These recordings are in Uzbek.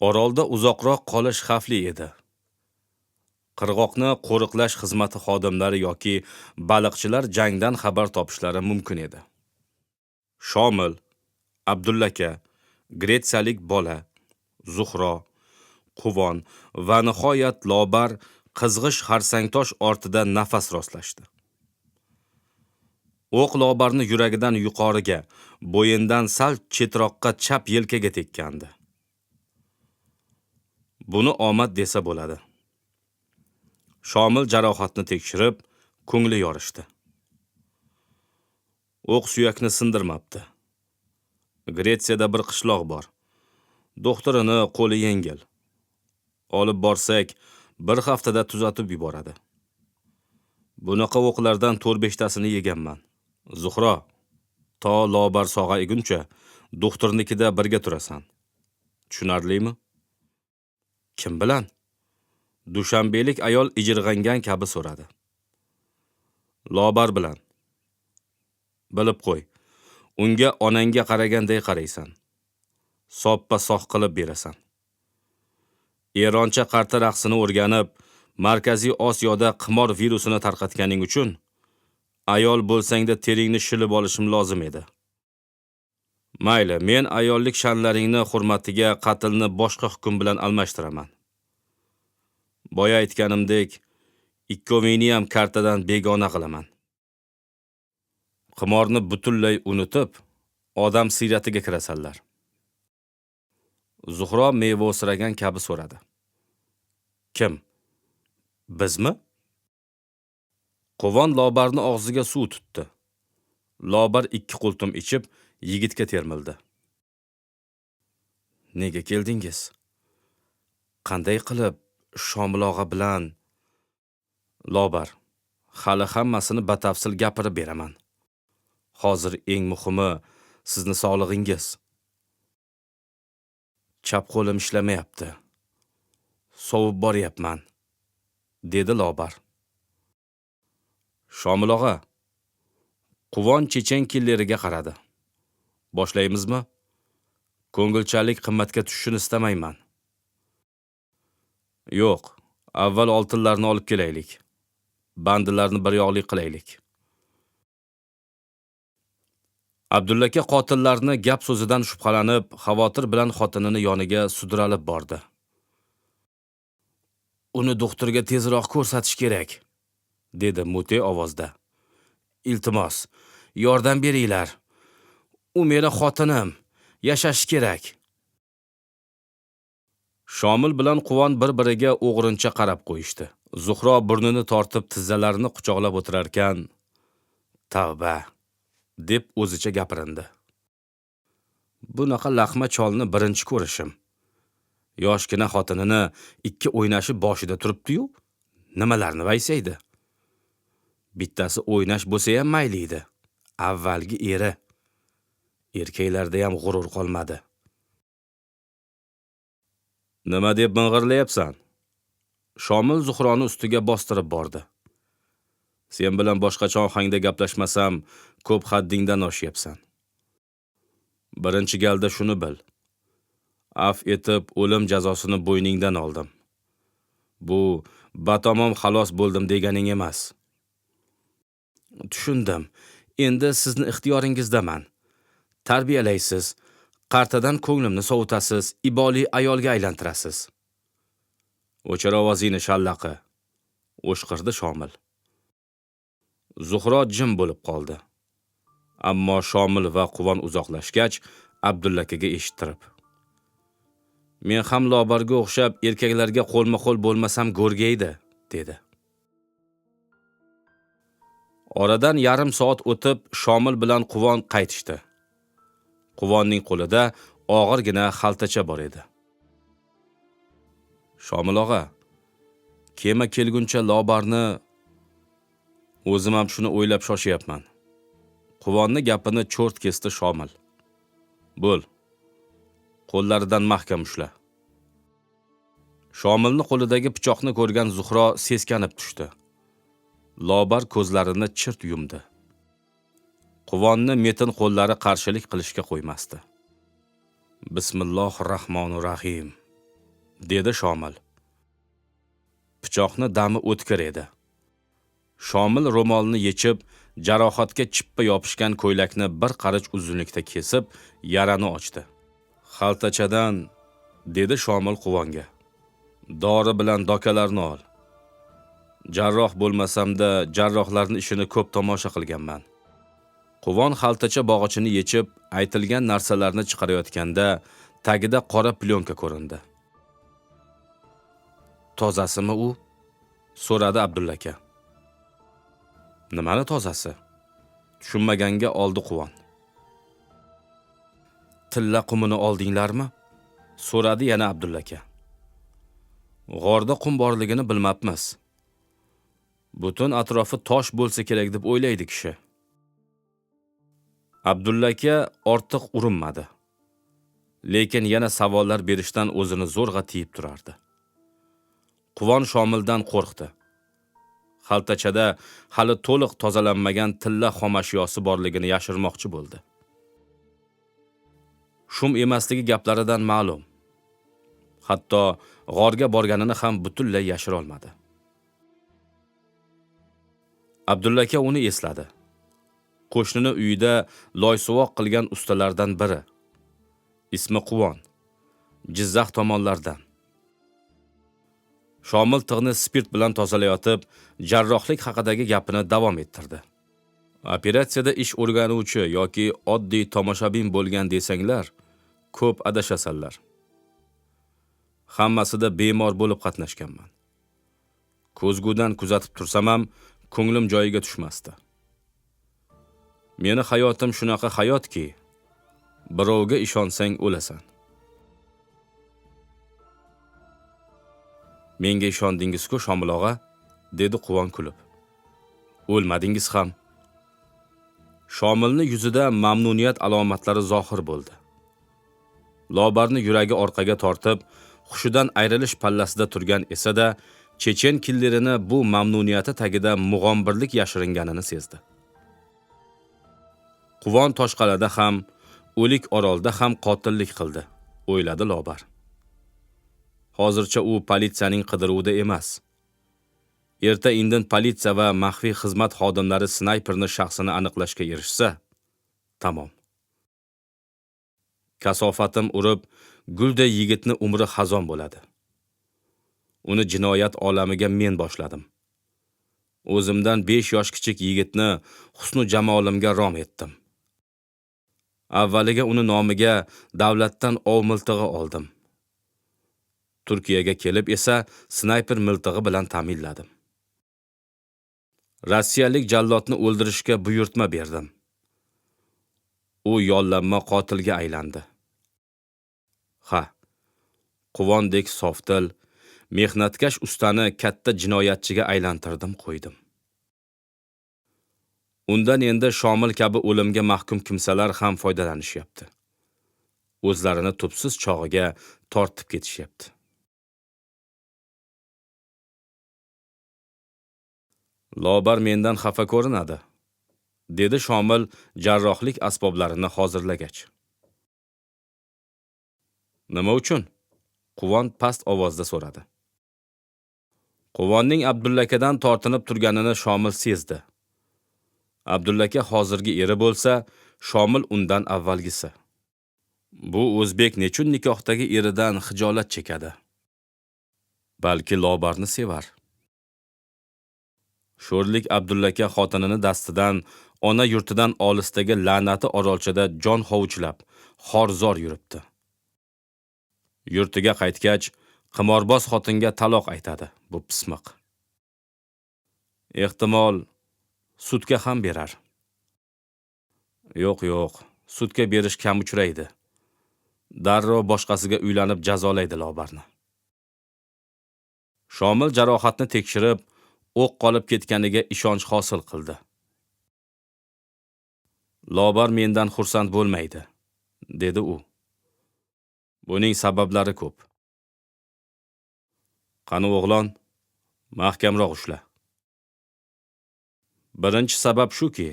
Orolda uzoqroq qolish xavfli edi. Qirg'oqni qo'riqlash xizmati xodimlari yoki baliqchilar jangdan xabar topishlari mumkin edi. Shomil, Abdullaka, gretsiyalik bola, Zuhro, Quvon va nihoyat Lobar qizg'ish xarsangtosh ortida nafas rostlashdi. O'q Lobarni yuragidan yuqoriga, bo'yindan sal chetroqqa chap yelkaga tekkandi. Buni omad desa bo'ladi. Shomil jarohatni tekshirib, ko'ngli yorishdi. O'q suyakni sindirmabdi. Gretsiyada bir qishloq bor. Doktorini qo'li yengil. Olib borsak, bir haftada tuzatib yuboradi. Bunaqa o'qlardan 4-5 tasini yeganman. Zuhro, to Lobar sog'ayguncha doktornikida birga turasan. Tushunarlimi? Kim bilan? Dushanbelik ayol ijirg'angan kabi so'radi. Lobar bilan. Bilib qo'y. Unga onangga qaraganday qaraysan. Soppa soq qilib berasan. Eroncha qarta raqsini o'rganib, Markaziy Osiyoda qimor virusini tarqatganing uchun ayol bo'lsangda teringni shilib olishim lozim edi. Mayli, men ayollik sha'nlaringni hurmatiga qatlni boshqa hukm bilan almashtiraman. Boya aytganimdek, ikkovingni ham kartadan begona qilaman. Qimorni butunlay unutib, odam siyratiga kirasanlar. Zuhro mevosiragan kabi so'radi. Kim? Bizmi? Quvon Lobarni og'ziga suv tutdi. Lobar 2 qultum ichib, yigitga termildi. Nega keldingiz? Qanday qilib Shomil og'a bilan? Lobar, hali hammasini batafsil gapirib beraman. Hozir eng muhimi sizni sog'lig'ingiz. Chap qo'lim ishlamayapti. Sovib boryapman, dedi Lobar. Shomil og'a, Quvon chechen killeriga qaradi. Boshlaymizmi? Ko'ngilchalik qimmatga tushishini istamayman. Yo'q, avval oltinlarni olib kelaylik. Bandilarni bir yoqlik qilaylik. Abdullaka qotillarni gap so'zidan shubhalanib, xavotir bilan xotinini yoniga sudralib bordi. Uni doktorga tezroq ko'rsatish kerak, dedi mute ovozda. Iltimos, yordam beringlar. U meni xotinim, yashash kerak. Shomil bilan Quvon bir-biriga o'g'rincha qarab qo'yishdi. Zuhro burnini tortib tizzalarini quchoqlab o'tirarkan, tavba, deb o'zicha gapirindi. Bunaqa laqma cholni birinchi ko'rishim. Yoshgina xotinini 2 o'ynashi boshida turibdi-yu, nimalarni vaysaydi. Bittasi o'ynash bo'lsa ham mayli edi. Avvalgi eri. Erkaklarda ham g'urur qolmadi. Nima deb ming'irlayapsan? Shomil Zuhroni ustiga bostirib bordi. Sen bilan boshqacha ohangda gaplashmasam, ko'p haddingdan oshyapsan. Birinchi galda shuni bil. Af etib, o'lim jazosini bo'yningdan oldim. Bu batamom xalos bo'ldim deganing emas. Tushundim. Endi sizni ixtiyoringizdaman. Tarbiyalaysiz, qartadan ko'nglimni sovutasiz, iboli ayolga aylantirasiz. O'chir ovozingni shallaqi, o'shqirdi Shomil. Zuhro jim bo'lib qoldi. Ammo Shomil va Quvon uzoqlashgach, Abdullakaga eshittirib. Men ham Lobarga o'xshab erkaklarga qo'lma-qo'l bo'lmasam go'rgaydi, dedi. Oradan yarim soat o'tib, Shomil bilan Quvon qaytishdi. Quvonning qo'lida og'irgina xaltacha bor edi. Shomil og'a, kema kelguncha Lobarni o'zim ham shuni o'ylab shoshyapman. Quvonni gapini cho'rt kesdi Shomil. Bo'l. Qo'llaridan mahkam ushla. Shomilni qo'lidagi pichoqni ko'rgan Zuhro seskanib tushdi. Lobar ko'zlarini chirt yumdi. Quvonni metin qo'llari qarshilik qilishga qo'ymasdi. Bismillahirrohmanirrohim, dedi Shomil. Pichoqni dami o'tkir edi. Shomil ro'molni yechib, jarohatga chippa yopishgan ko'ylakni bir qarich uzunlikda kesib, yarani ochdi. Xaltachadan, dedi Shomil Quvonga. Dori bilan dokalarni ol. Jarroh bo'lmasamda, jarrohlarning ishini ko'p tomosha qilganman. Quvon xaltacha bog'ichini yechib, aytilgan narsalarni chiqarayotganda, tagida qora plyonka ko'rindi. Tozasimi u? So'radi Abdulla aka. Nimani tozasi? Tushunmaganga oldi Quvon. Tilla qumini oldinglarmi? So'radi yana Abdulla aka. G'orda qum borligini bilmabmiz. Butun atrofi tosh bo'lsa kerak deb o'ylaydi kishi. Abdulla aka ortiq urinmadi. Lekin yana savollar berishdan o'zini zo'rg'a tiyib turardi. Quvon Shomildan qo'rqdi. Xaltachada hali to'liq tozalanmagan tilla xomashyosi borligini yashirmoqchi bo'ldi. Shum emasligi gaplaridan ma'lum. Hatto g'orga borganini ham butunlay yashira olmadi. Abdulla aka uni esladi. Qo'shnini uyida loysuvoq qilgan ustalardan biri. Ismi Quvon. Jizzax tomonlardan. Shomil tig'ni spirt bilan tozalayotib, jarrohlik haqidagi gapini davom ettirdi. Operatsiyada ish o'rganuvchi yoki oddiy tomoshabin bo'lgan desanglar, ko'p adashasanlar. Hammasida bemor bo'lib qatnashganman. Ko'zgudan kuzatib tursam ham, ko'nglim joyiga tushmasdi. Meni hayotim shunaqa hayotki, birovga ishonsang o'lasan. Menga ishondingiz-ku, Shomil og'a, dedi Quvon kulib. O'lmadingiz ham. Shomilning yuzida mamnuniyat alomatlari zohir bo'ldi. Lobarni yuragi orqaga tortib, hushidan ayrilish pallasida turgan esa-da, chechen killerini bu mamnuniyati tagida mug'ombirlik yashiringanini sezdi. Quvon Toshqal'ada ham, O'lik Orolda ham qotillik qildi, o'yladi Lobar. Hozircha u politsiyaning qidiruvida emas. Erta-indin politsiya va maxfiy xizmat xodimlari snayperni shaxsini aniqlashga erishsa, tamom. Kasofatim urib, gulday yigitni umri xazon bo'ladi. Uni jinoyat olamiga men boshladim. O'zimdan 5 yosh kichik yigitni husnu jamolimga rom etdim. Avvaliga uni nomiga davlatdan ov miltig'i oldim. Turkiyaga kelib esa snayper miltig'i bilan ta'minladim. Rossiyalik jallodni o'ldirishga buyurtma berdim. U yollanma qotilga aylandi. Ha, Quvondek sofdil, mehnatkash ustani katta jinoyatchiga aylantirdim, qo'ydim. Undan endi Shomil kabi o'limga mahkum kimsalar ham foydalanishyapti. O'zlarini tubsiz chog'iga tortib ketishyapti. Lobar mendan xafa ko'rinadi, dedi Shomil jarrohlik asboblarini hozirlagach. Nima uchun? Quvon past ovozda so'radi. Quvonning Abdulla akadan tortinib turganini Shomil sezdi. Abdulla aka hozirgi eri bo'lsa, Shomil undan avvalgisi. Bu o'zbek nechun nikohdagi eridan xijolat chekadi? Balki Lobarni sevar. Sho'rlik Abdulla aka xotinini dastidan, ona yurtidan olisdagi la'nati orolchada jon hovuchlab, xorzor yuribdi. Yurtiga qaytgach, qimorboz xotinga taloq aytadi, bu pismiq. Ehtimol sudga ham berar. Yo'q, sudga berish kam uchraydi. Darrov boshqasiga uylanib jazolaydi Lobarni. Shomil jarohatni tekshirib, o'q qolib ketganiga ishonch hosil qildi. Lobar mendan xursand bo'lmaydi, dedi u. Buning sabablari ko'p. Qani o'g'lon, mahkamroq ushla. Birinchi sabab shuki,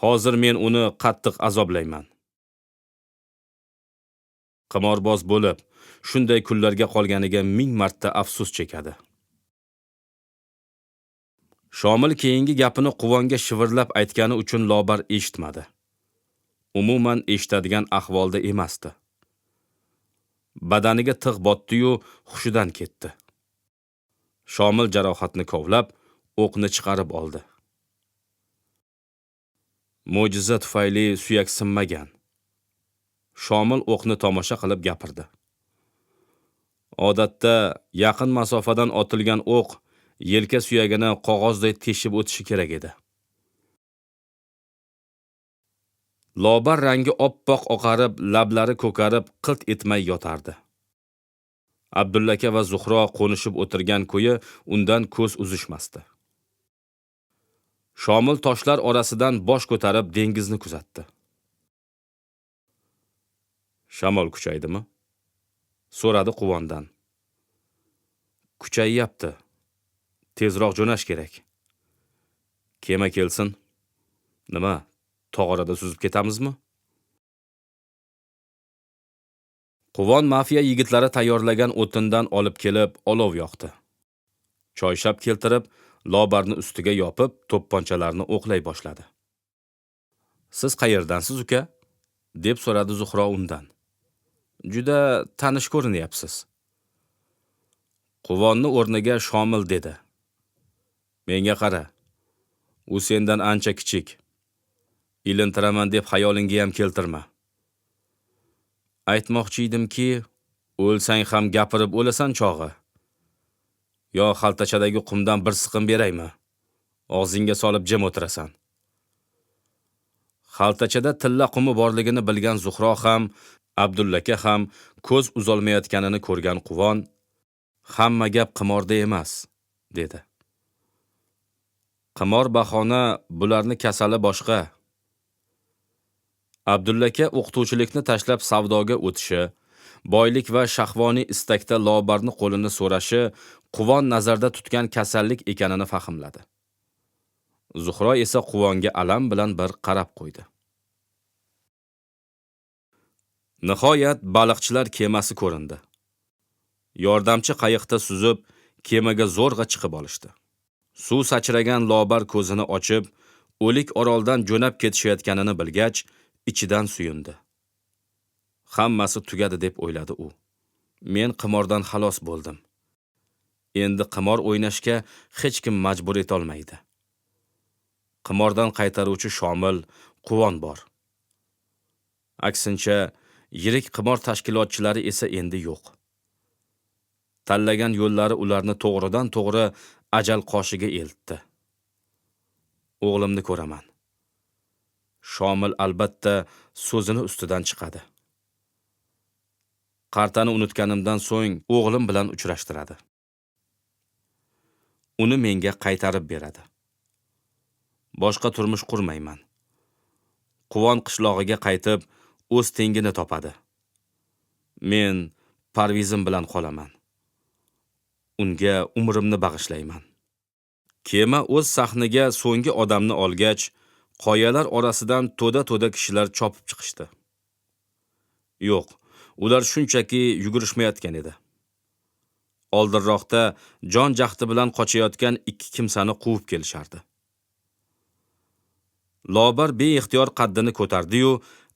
hozir men uni qattiq azoblayman. Qimorboz bo'lib, shunday kunlarga qolganiga 1000 marta afsus chekadi. Shomil keyingi gapini Quvonga shivirlab aytgani uchun Lobar eshitmadi. Umuman eshitadigan ahvolda emasdi. Badaniga tig' botdi-yu, hushidan ketdi. Shomil jarohatni kovlab, o'qni chiqarib oldi. Mo'jiza tufayli suyak sinmagan. Shomil o'qni tomosha qilib gapirdi. Odatda yaqin masofadan otilgan o'q yelka suyagini qog'ozdek teshib o'tishi kerak edi. Lobar rangi oppoq oqarib, lablari ko'karib, qilt etmay yotardi. Abdulla aka va Zuhro qo'nishib o'tirgan ko'yi undan ko'z uzishmasdi. Shomil toshlar orasidan bosh ko'tarib dengizni kuzatdi. Shamol kuchaydimi? So'radi Quvondan. Kuchayyapti. Tezroq jo'nash kerak. Kema kelsin. Nima, tog'orada suzib ketamizmi? Quvon mafiya yigitlari tayyorlagan o'tindan olib kelib, olov yoqdi. Choyshab keltirib, Lobarni ustiga yopib, to'pponchalarni o'qlay boshladi. Siz qayerdansiz, uka? Deb so'radi Zuhro undan. Juda tanish ko'rinyapsiz. Quvonni o'rniga Shomil dedi. Menga qara. U sendan ancha kichik. Ilintiraman deb xayolingga ham keltirma. Aytmoqchi edimki, o'lsang ham gapirib o'lasan chog'i. Yo xaltachadagi qumdan bir siqim beraymi? Og'zingga solib jim o'tirasan. Xaltachada tilla qumi borligini bilgan Zuhro ham, Abdulla aka ham ko'z uzolmayotganini ko'rgan Quvon, hamma gap qimorda emas, dedi. Qimor bahona, bularni kasali boshqa. Abdulla aka o'qituvchilikni tashlab savdoga o'tishi, boylik va shahvoniy istakda Lobarni qo'lini so'rashi Quvon nazarda tutgan kasallik ekanini fahmladi. Zuhro esa Quvonga alam bilan bir qarab qo'ydi. Nihoyat baliqchilar kemasi ko'rindi. Yordamchi qayiqda suzib, kemaga zo'rg'a chiqib olishdi. Suv sachragan Lobar ko'zini ochib, o'lik oroldan jo'nab ketishayotganini bilgach, ichidan suyundi. Hammasi tugadi deb o'yladi u. Men qimordan xalos bo'ldim. Endi qimor o'ynashga hech kim majbur eta olmaydi. Qimordan qaytaruvchi Shomil, Quvon bor. Aksincha, yirik qimor tashkilotchilari esa endi yo'q. Tanlagan yo'llari ularni to'g'ridan to'g'ri ajal qoshiga eltdi. O'g'limni ko'raman. Shomil albatta so'zini ustidan chiqadi. Qartani unutganimdan so'ng o'g'lim bilan uchrashtiradi. Uni menga qaytarib beradi. Boshqa turmush qurmayman. Quvon qishlog'iga qaytib, o'z tengini topadi. Men Parvizim bilan qolaman. Unga umrimni bag'ishlayman. Kema o'z sahniga so'nggi odamni olgach, qoyalar orasidan to'da kishilar chopib chiqishdi. Yo'q, ular shunchaki yugurishmayotgan edi. Oldinroqda jon jahdi bilan qochayotgan ikki kimsani quvib kelishardi. Lobar beixtiyor qaddini ko'tardi-yu,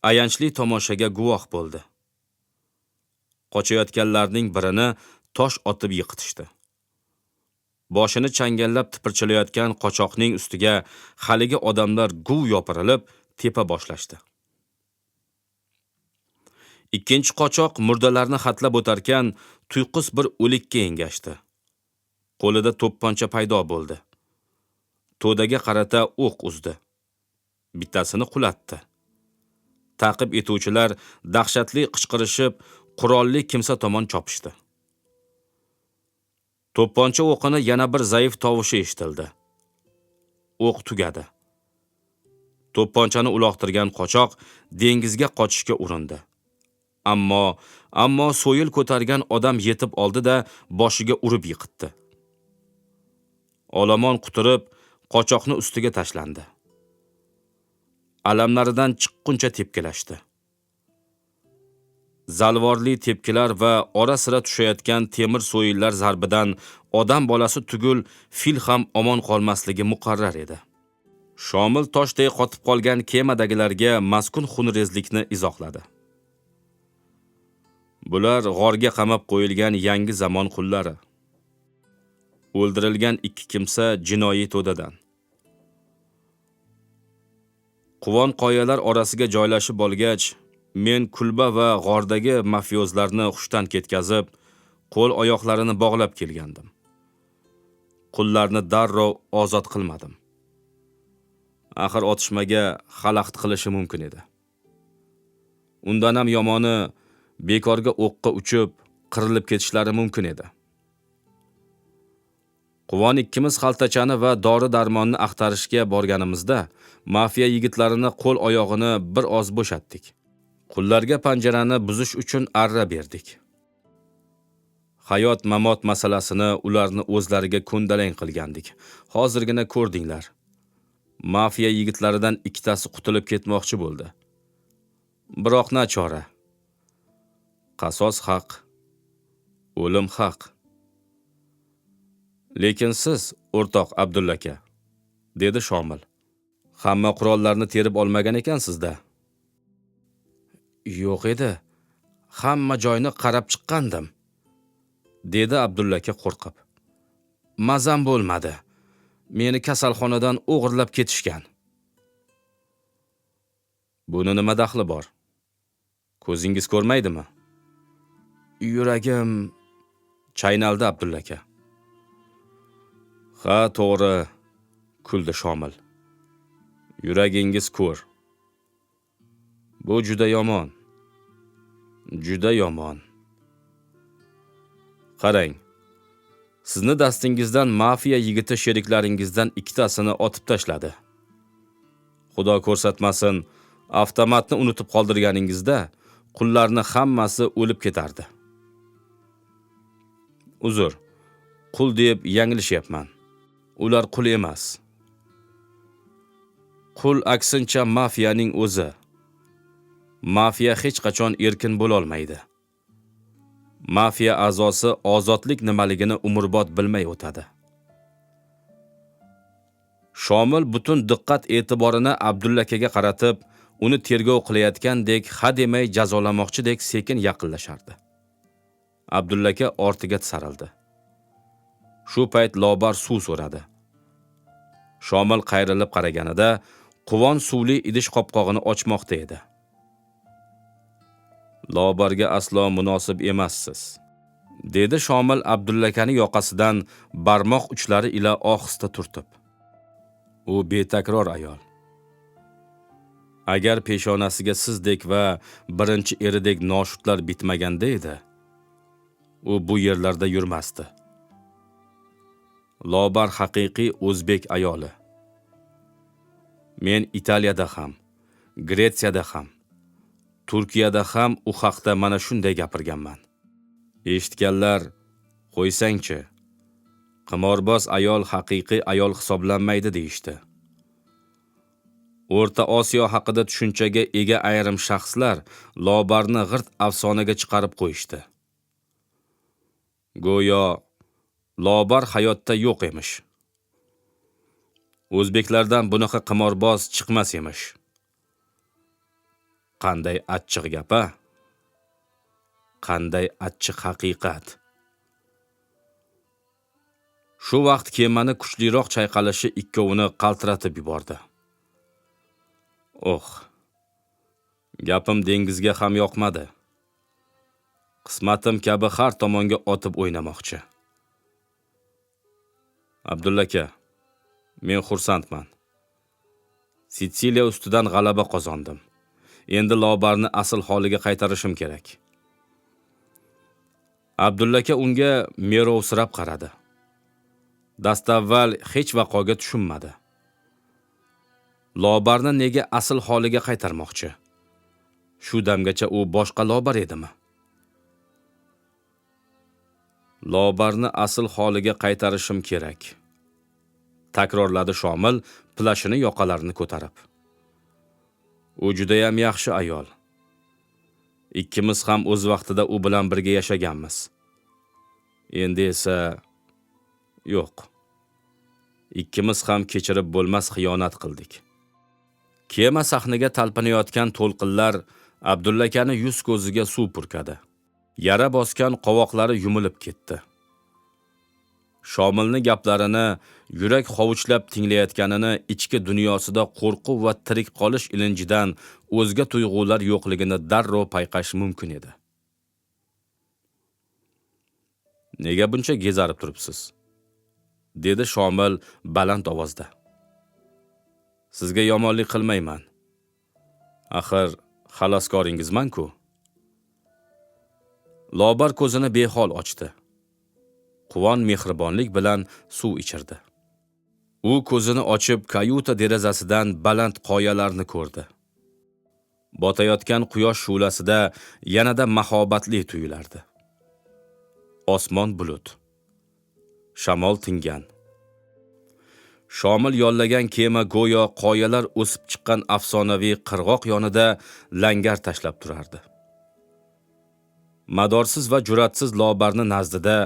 ayanchli tomoshaga guvoh bo'ldi. Qochayotganlarning birini tosh otib yiqitishdi. Boshini changallab tipirchilayotgan qochoqning ustiga haligi odamlar guv yopirilib, tepa boshlashdi. Ikkinchi qochoq murdalarni xatlab o'tarkan, tuyqus bir o'likka engashdi. Qo'lida to'pponcha paydo bo'ldi. To'daga qarata o'q uzdi. Bittasini qulatdi. Ta'qib etuvchilar dahshatli qichqirishib, qurolli kimsa tomon chopishdi. To'pponcha o'qini yana bir zaif tovushi eshitildi. O'q tugadi. To'pponchani uloqtirgan qochoq dengizga qochishga urindi. Ammo so'yil ko'targan odam yetib oldi-da, boshiga urib yiqitdi. Olomon quturib, qochoqni ustiga tashlandi. Alamlaridan chiqquncha tepkilashdi. Zalvorli tepkilar va ora-sira tushayotgan temir so'yillar zarbidan odam bolasi tugul fil ham omon qolmasligi muqarrar edi. Shomil toshdek qotib qolgan kemadagilarga mazkur xunrezlikni izohladi. Bular g'orga qamab qo'yilgan yangi zamon qullari. O'ldirilgan 2 kimsa jinoiy to'dadan. Quvon qoyalar orasiga joylashib olgach, men kulba va g'ordagi mafiyozlarni xushdan ketkazib, qo'l oyoqlarini bog'lab kelgandim. Qullarni darrov ozod qilmadim. Axir otishmaga xalaqit qilishi mumkin edi. Undan ham yomoni bekorga o'qqa uchib, qirilib ketishlari mumkin edi. Quvon ikkimiz xaltachani va dori-darmonni axtarishga borganimizda, mafiya yigitlarini qo'l oyog'ini bir oz bo'shatdik. Qullarga panjarani buzish uchun arra berdik. Hayot-mamot masalasini ularni o'zlariga ko'ndalang qilgandik. Hozirgina ko'rdinglar. Mafiya yigitlaridan ikkitasi qutulib ketmoqchi bo'ldi. Biroq nachora. Qasos haq, o'lim haq. Lekin siz, o'rtoq Abdulla aka, dedi Shomil. Hamma qurollarni terib olmagan ekansizda. Yo'q edi. Hamma joyni qarab chiqqandim, dedi Abdulla aka qo'rqib. Mazam bo'lmadi. Meni kasalxonadan o'g'irlab ketishgan. Buni nima daxli bor? Ko'zingiz ko'rmaydimi? Yuragim chaynaldi Abdulla aka. Ha, to'g'ri, kuldi Shomil. Yuragingiz ko'r. Bu juda yomon. Juda yomon. Qarang. Sizni dastingizdan mafiya yigiti sheriklaringizdan ikkitasini otib tashladi. Xudo ko'rsatmasin, avtomatni unutib qoldirganingizda qullarni hammasi o'lib ketardi. Uzr, qul deb yanglishyapman. Ular qul emas. Qul aksincha mafiyaning o'zi. Mafiya hech qachon erkin bo'la olmaydi. Mafiya a'zosi ozodlik nimaligini umrbod bilmay o'tadi. Shomil butun diqqat e'tiborini Abdulla akaga qaratib, uni tergov qilayotgandek, hademay jazolamoqchidek sekin yaqinlashardi. Abdulla aka ortiga tisarildi. Shu payt Lobar suv so'radi. Shomil qayrilib qaraganida Quvon suvli idish qopqog'ini ochmoqda edi. Lobarga aslo munosib emassiz, dedi Shomil Abdulla akani yoqasidan barmoq uchlari ila ohista turtib. U betakror ayol. Agar peshonasiga sizdek va birinchi eridek noshudlar bitmaganda edi, u bu yerlarda yurmasdi. Lobar haqiqiy o'zbek ayoli. Men Italiyada ham, Gretsiyada ham, Turkiyada ham u haqda mana shunday gapirganman. Eshitganlar, qo'ysangchi, qimorboz ayol haqiqiy ayol hisoblanmaydi deyishdi. O'rta Osiyo haqida tushunchaga ega ayrim shaxslar Lobarni g'irt afsonaga chiqarib qo'yishdi. Go'yo Lobar hayotda yo'q emish. O'zbeklardan bunaqa qimorboz chiqmas emish. Qanday achchiq gap-a? Qanday achchiq haqiqat. Shu vaqt kemani kuchliroq chayqalishi ikkovini qaltiratib yubordi. Gapim dengizga ham yoqmadi. Qismatim kabi har tomonga otib o'ynamoqchi. Abdulla aka, men xursandman. Sitsiliya ustidan g'alaba qozondim. Endi Lobarni asl holiga qaytarishim kerak. Abdulla aka unga merovsirab qaradi. Dastavval hech vaqoga tushunmadi. Lobarni nega asl holiga qaytarmoqchi? Shu damgacha u boshqa Lobar edimi? Lobarni asl holiga qaytarishim kerak, takrorladi Shomil plashini yoqalarini ko'tarib. U juda ham yaxshi ayol. Ikkimiz ham o'z vaqtida u bilan birga yashaganmiz. Endi esa yo'q. Ikkimiz ham kechirib bo'lmas xiyonat qildik. Kema sahniga talpinayotgan to'lqinlar Abdulla akani yuz ko'ziga suv purkadi. Yara bosgan qovoqlari yumilib ketdi. Shomilning gaplarini yurak hovuchlab tinglayotganini, ichki dunyosida qo'rquv va tirik qolish ilinjidan o'zga tuyg'ular yo'qligini darrov payqash mumkin edi. Nega buncha gezarib turibsiz? Dedi Shomil baland ovozda. Sizga yomonlik qilmayman. Axir xaloskoringizman-ku. Lobar ko'zini behol ochdi. Quvon mehribonlik bilan suv ichirdi. U ko'zini ochib kayuta derazasidan baland qoyalarni ko'rdi. Botayotgan quyosh shu'lasida yanada mahobatli tuyulardi. Osmon bulut. Shamol tingan. Shomil yollagan kema go'yo qoyalar o'sib chiqqan afsonaviy qirg'oq yonida langar tashlab turardi. Madorsiz va juratsiz Lobarni nazdida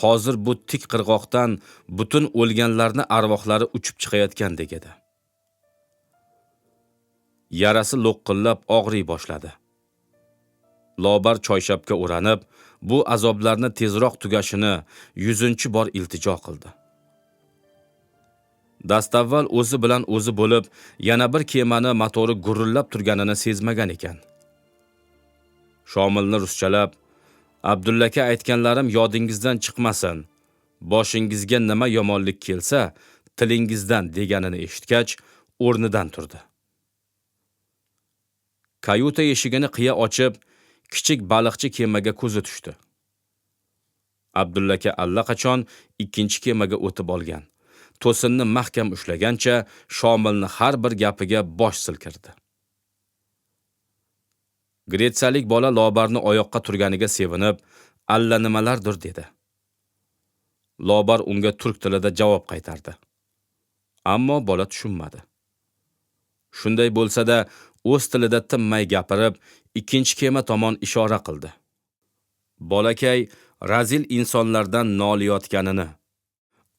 hozir bu tik qirg'oqdan butun o'lganlarni arvohlari uchib chiqayotgandek edi. Yarasi lo'qqillab og'riy boshladi. Lobar choyshabga o'ranib, bu azoblarni tezroq tugashini 100-chi bor iltijo qildi. Dastavval o'zi bilan o'zi bo'lib, yana bir kemani motori gurillab turganini sezmagan ekan. Shomilni ruschalab, Abdulla aka aytganlarim yodingizdan chiqmasin. Boshingizga nima yomonlik kelsa, tilingizdan deganini eshitgach, o'rnidan turdi. Kayuta eshigini qiya ochib, kichik baliqchi kemaga ko'zi tushdi. Abdulla aka allaqachon ikkinchi kemaga o'tib olgan. To'sinni mahkam ushlagancha Shomilni har bir gapiga bosh silkirdi. Gretsiyalik bola Lobarni oyoqqa turganiga sevinib, alla nimalardir dedi. Lobar unga turk tilida javob qaytardi. Ammo bola tushunmadi. Shunday bo'lsa-da, o'z tilida tinmay gapirib, ikkinchi kema tomon ishora qildi. Bolakay razil insonlardan noliyotganini,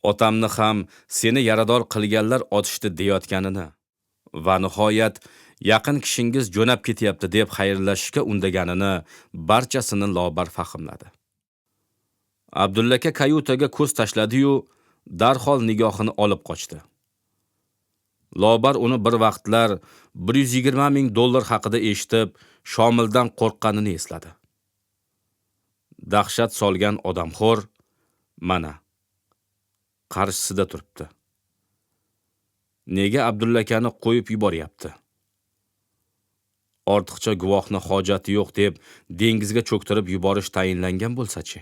otamni ham seni yarador qilganlar otishdi deyotganini va nihoyat yaqin kishingiz jo'nab ketyapti deb xayrlashishga undaganini barchasini Lobar fahmladi. Abdulla aka kayutaga ko'z tashladi-yu, darhol nigohini olib qochdi. Lobar uni bir vaqtlar $120,000 haqida eshitib, Shomildan qo'rqqanini esladi. Dahshat solgan odamxo'r mana qarshisida turibdi. Nega Abdulla akani qo'yib yuboryapti? Ortiqcha guvohni hojati yo'q deb dengizga cho'ktirib yuborish tayinlangan bo'lsa-chi?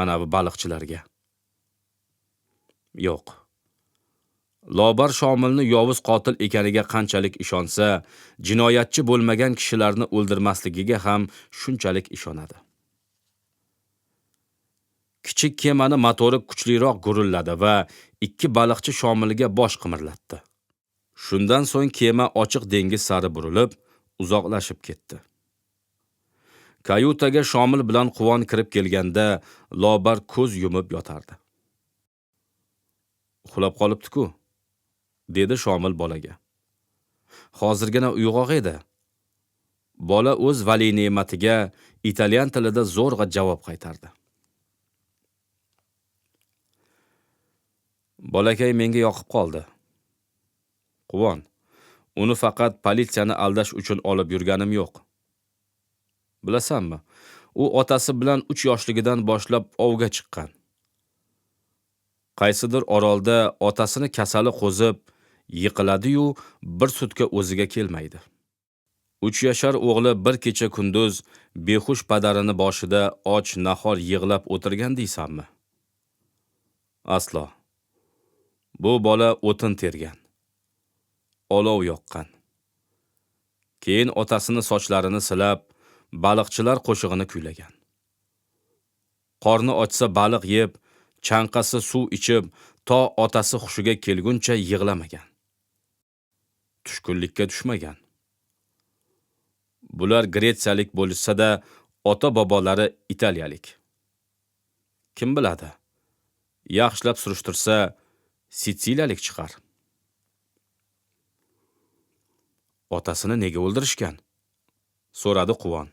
Anavi baliqchilarga. Yo'q. Lobar Shomilni yovuz qotil ekaniga qanchalik ishonsa, jinoyatchi bo'lmagan kishilarni o'ldirmasligiga ham shunchalik ishonadi. Kichik kemani motori kuchliroq gurilladi va ikki baliqchi Shomilga bosh qimirlatdi. Shundan so'ng kema ochiq dengiz sari burilib, uzoqlashib ketdi. Kayutaga Shomil bilan Quvon kirib kelganda, Lobar ko'z yumib yotardi. Uxlab qolibdi-ku, dedi Shomil bolaga. Hozirgina uyg'oq edi. Bola o'z vali ne'matiga italyan tilida zo'rg'a javob qaytardi. Bolakay menga yoqib qoldi. Quvon, uni faqat politsiyani aldash uchun olib yurganim yo'q. Bilasanmi, u otasi bilan 3 yoshligidan boshlab ovga chiqqan. Qaysidir orolda otasini kasali qo'zib, yiqiladi-yu, bir sutka o'ziga kelmaydi. 3 yashar o'g'li bir kecha kunduz behush padarini boshida och nahor yig'lab o'tirgan deysanmi? Aslo. Bu bola o'tin tergan. Olov yoqqan. Keyin otasini sochlarini silab, baliqchilar qo'shig'ini kuylagan. Qorni ochsa baliq yeb, chanqasi suv ichib, to otasi hushiga kelguncha yig'lamagan. Tushkunlikka tushmagan. Bular gretsiyalik bo'lsa-da, ota-bobolari italiyalik. Kim biladi? Yaxshilab surishtirsa, Sitsiliyalik chiqar. Otasini nega o'ldirishgan? So'radi Quvon.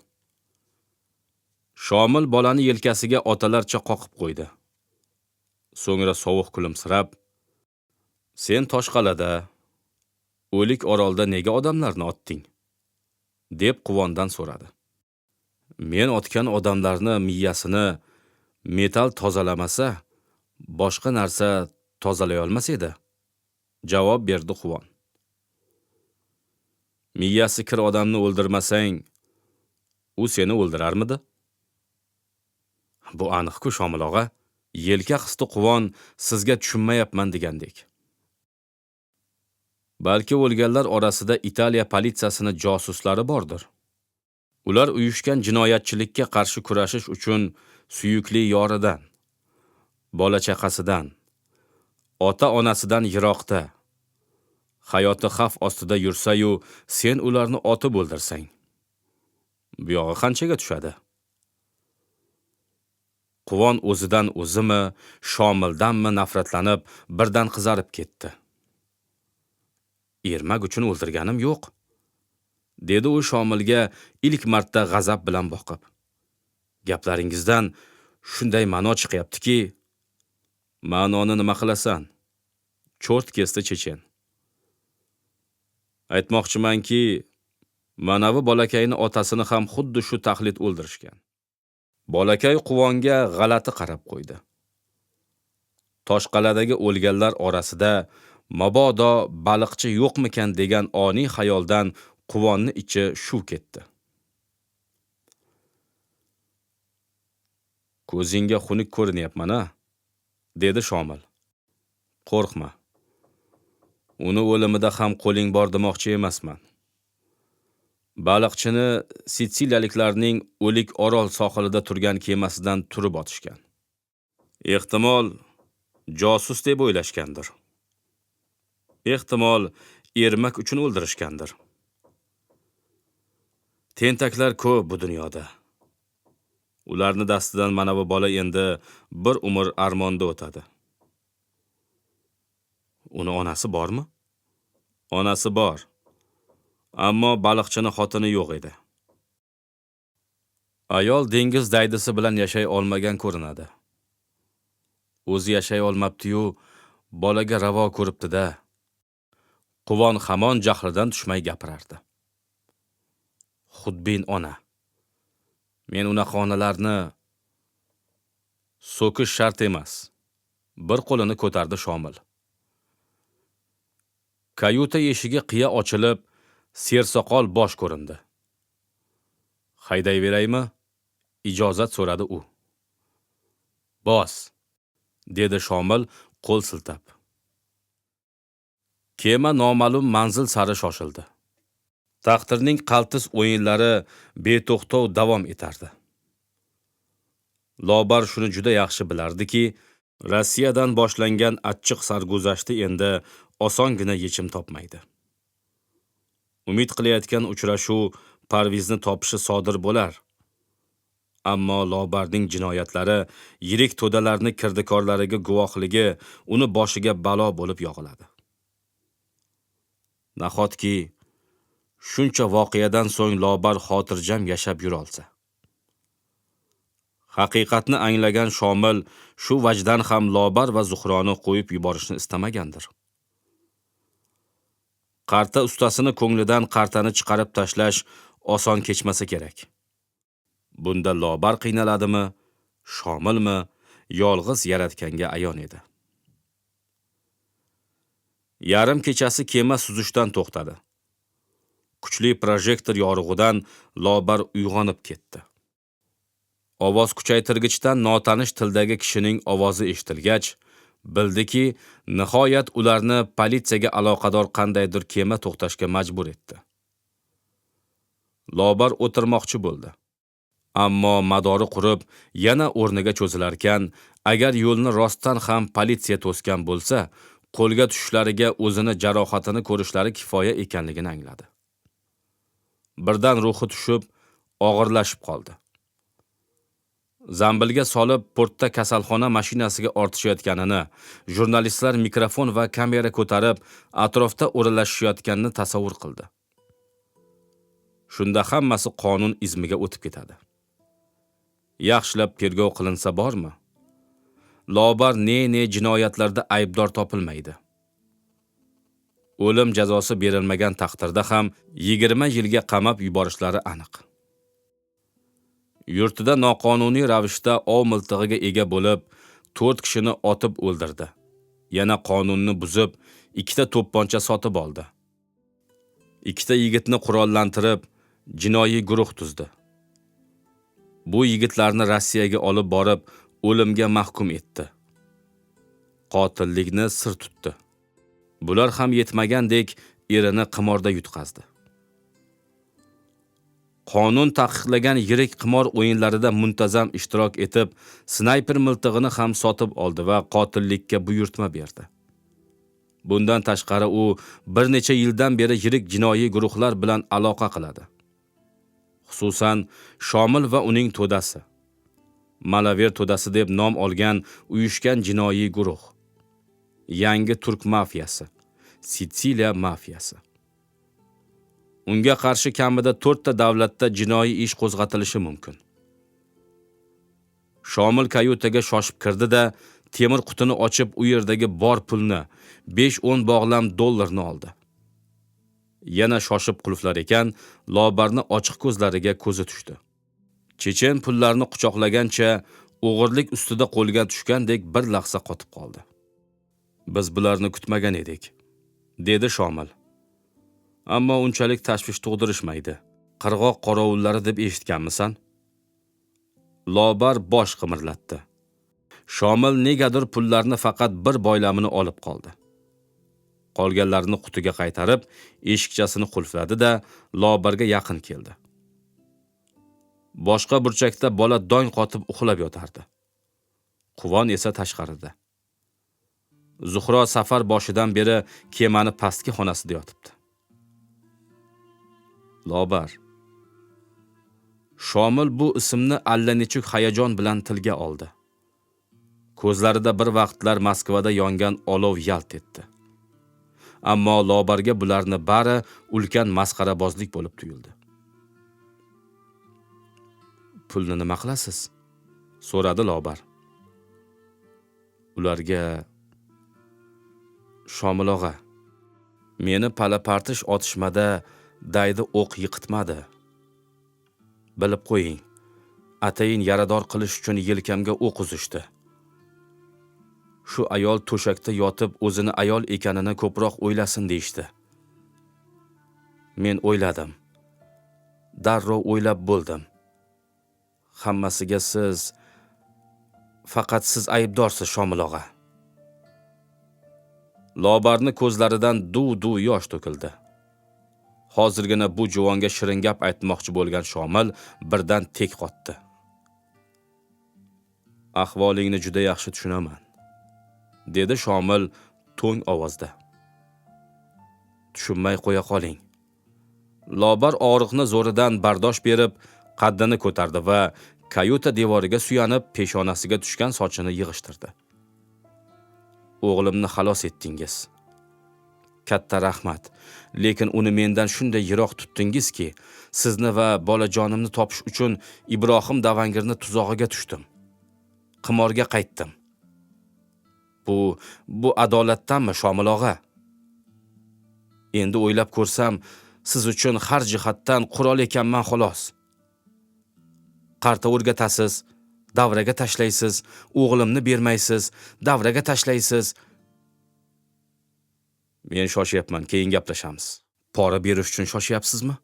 Shomil bolani yelkasiga otalarcha qoqib qo'ydi. So'ngra sovuq kulimsirab, "Sen Toshqal'ada, O'lik orolda nega odamlarni otding?" deb Quvondan so'radi. "Men otgan odamlarni miyasini metal tozalamasa, boshqa narsa tozalay olmas edi", javob berdi Quvon. "Miyasi kir odamni o'ldirmasang, u seni o'ldirarmidi?" "Bu aniq-ku, Shomil og'a", yelka qisdi Quvon, "sizga tushunmayapman" degandek. "Balki o'lganlar orasida Italiya politsiyasini josuslari bordir. Ular uyushgan jinoyatchilikka qarshi kurashish uchun suyukli yoridan, bola-chaqasidan, ota-onasidan yiroqda, hayoti xavf ostida yursa-yu, sen ularni otib o'ldirsang, bu yog'i qanchaga tushadi?" Quvon o'zidan o'zimi, Shomildanmi nafratlanib, birdan qizarib ketdi. "Ermak uchun o'ldirganim yo'q", dedi u Shomilga ilk marta g'azab bilan boqib. "Gaplaringizdan shunday ma'no chiqyaptiki", "Ma'noni nima qilasan? Cho'rt kesdi chechen. Aytmoqchimanki, manavi bolakayni otasini ham xuddi shu taxlit o'ldirishgan." Bolakay Quvonga g'alati qarab qo'ydi. Toshqal'adagi o'lganlar orasida mabodo baliqchi yo'qmikan degan oniy xayoldan Quvonni ichi shuv ketdi. "Ko'zingga xunuk ko'rinyapman-a", dedi Shomil. "Qo'rqma. Uni o'limida ham qo'ling bor demoqchi emasman. Baliqchini Sitsiliyaliklarning O'lik orol sohilida turgan kemasidan turib otishgan. Ehtimol josus deb o'ylashgandir. Ehtimol ermak uchun o'ldirishgandir. Tentaklar ko'p bu dunyoda. Ularni dastidan mana bu bola endi bir umr armonda o'tadi." "Uni onasi bormi?" "Onasi bor. Ammo baliqchini xotini yo'q edi. Ayol dengiz daydisi bilan yashay olmagan ko'rinadi. O'zi yashay olmabdi-yu, bolaga ravo ko'ribdi-da." Quvon hamon jahlidan tushmay gapirardi. "Xudbin ona. Men unaqa onalarni so'kish shart emas." Bir qo'lini ko'tardi Shomil. Kayuta eshigi qiya ochilib, sersoqol bosh ko'rindi. "Haydayveraymi?" ijozat so'radi u. "Bos", dedi Shomil qo'l siltab. Kema noma'lum manzil sari shoshildi. Taqdirning qaltis o'yinlari beto'xtov davom etardi. Lobar shuni juda yaxshi bilardiki, Rossiyadan boshlangan achchiq sarguzashti endi osongina yechim topmaydi. Umid qilayotgan uchrashuv Parvizni topishi sodir bo'lar. Ammo Lobarning jinoyatlari, yirik to'dalarning kirdikorlariga guvohligi uni boshiga balo bo'lib yog'iladi. Nahotki shuncha voqeadan so'ng Lobar xotirjam yashab yura olsa. Haqiqatni anglagan Shomil shu vajdan ham Lobar va Zuhroni qo'yib yuborishni istamagandir. Qarta ustasini ko'nglidan qartani chiqarib tashlash oson kechmasa kerak. Bunda Lobar qiynaladimi, Shomilmi, yolg'iz yaratganga ayon edi. Yarim kechasi kema suzishdan to'xtadi. Kuchli projektor yorug'idan Lobar uyg'onib ketdi. Ovoz kuchaytirgichdan notanish tildagi kishining ovozi eshitilgach, bildiki, nihoyat ularni politsiyaga aloqador qandaydir kema to'xtashga majbur etdi. Lobar o'tirmoqchi bo'ldi. Ammo madori qurib, yana o'rniga cho'zilarkan, agar yo'lni rostdan ham politsiya to'sgan bo'lsa, qo'lga tushishlariga o'zini jarohatini ko'rishlari kifoya ekanligini angladi. birdan ruhi tushib, og'irlashib qoldi. Zambilga solib portda kasalxona mashinasiga ortishayotganini, jurnalistlar mikrofon va kamera ko'tarib, atrofda o'ralashayotganini tasavvur qildi. Shunda hammasi qonun izmiga o'tib ketadi. Yaxshilab tergov qilinsa bormi? Lobar ne jinoyatlarda aybdor topilmaydi. O'lim jazosi berilmagan taqdirda ham 20 yilga qamab yuborishlari aniq. Yurtida noqonuniy ravishda ov miltig'iga ega bo'lib, 4 kishini otib o'ldirdi. Yana qonunni buzib, 2 ta to'pponcha sotib oldi. 2 ta yigitni qurollantirib, jinoiy guruh tuzdi. Bu yigitlarni Rossiyaga olib borib, o'limga mahkum etdi. Qotillikni sir tutdi. Bular ham yetmagandek erini qimorda yutqazdi. Qonun taqiqlagan yirik qimor o'yinlarida muntazam ishtirok etib, snayper miltig'ini ham sotib oldi va qotillikka buyurtma berdi. Bundan tashqari u bir necha yildan beri yirik jinoiy guruhlar bilan aloqa qiladi. Xususan, Shomil va uning to'dasi. Malaver to'dasi deb nom olgan uyushgan jinoiy guruh. Yangi turk mafiyasi, Sitsiliya mafiyasi. Unga qarshi kamida 4 ta davlatda jinoiy ish qo'zg'atilishi mumkin. Shomil kayutaga shoshib kirdi-da, temir qutini ochib, u yerdagi bor pulni, 5-10 bog'lam dollarni oldi. Yana shoshib qulflar ekan, Lobarni ochiq ko'zlariga ko'zi tushdi. Chechen pullarni quchoqlagancha o'g'irlik ustida qo'lga tushgandek bir lahza qotib qoldi. Biz bularni kutmagan edik, dedi Shomil. Ammo unchalik tashvish tug'dirishmaydi. Qirg'oq qorovullari deb eshitganmisan? Lobar bosh qimirlatdi. Shomil negadir pullarni faqat bir boylamini olib qoldi. Qolganlarini qutiga qaytarib, eshikchasini qulfladi-da, Lobarga yaqin keldi. Boshqa burchakda bola dong qotib uxlab yotardi. Quvon esa tashqarida. Zuhro safar boshidan beri kemani pastki xonasida yotibdi. Lobar. Shomil bu ismni allanechuk hayajon bilan tilga oldi. Ko'zlarida bir vaqtlar Moskvada yongan olov yalt etdi. Ammo Lobarga bularni bari ulkan masxarabozlik bo'lib tuyuldi. Pulni nima qilasiz? So'radi Lobar. Ularga Shomil og'a, meni palapartish otishmada daydi o'q yiqitmadi. Bilib qo'ying, atayin yarador qilish uchun yelkamga o'q uzishdi. Shu ayol to'shakda yotib o'zini ayol ekanini ko'proq o'ylasin deyishdi. Men o'yladim. Darrov o'ylab bo'ldim. Hammasiga faqat siz aybdorsiz, Shomil og'a. Lobarni ko'zlaridan duv yosh to'kildi. Hozirgina bu juvonga shirin gap aytmoqchi bo'lgan Shomil birdan tek qotdi. Ahvolingni juda yaxshi tushunaman, dedi Shomil to'ng ovozda. Tushunmay qo'ya qoling. Lobar og'riqni zo'ridan bardosh berib, qaddini ko'tardi va kayuta devoriga suyanib, peshonasiga tushgan sochini yig'ishtirdi. O'g'limni xalos etdingiz. Katta rahmat. Lekin uni mendan shunday yiroq tutdingizki, sizni va bolajonimni topish uchun Ibrohim Davangirni tuzog'iga tushdim. Qimorga qaytdim. Bu adolatdanmi, Shomil og'a? Endi o'ylab ko'rsam, siz uchun har jihatdan qurol ekanman xolos. Qarta o'rgatasiz, davraga tashlaysiz, o'g'limni bermaysiz, davraga tashlaysiz. Men shoshyapman, keyin gaplashamiz. Pora berish uchun shoshyapsizmi?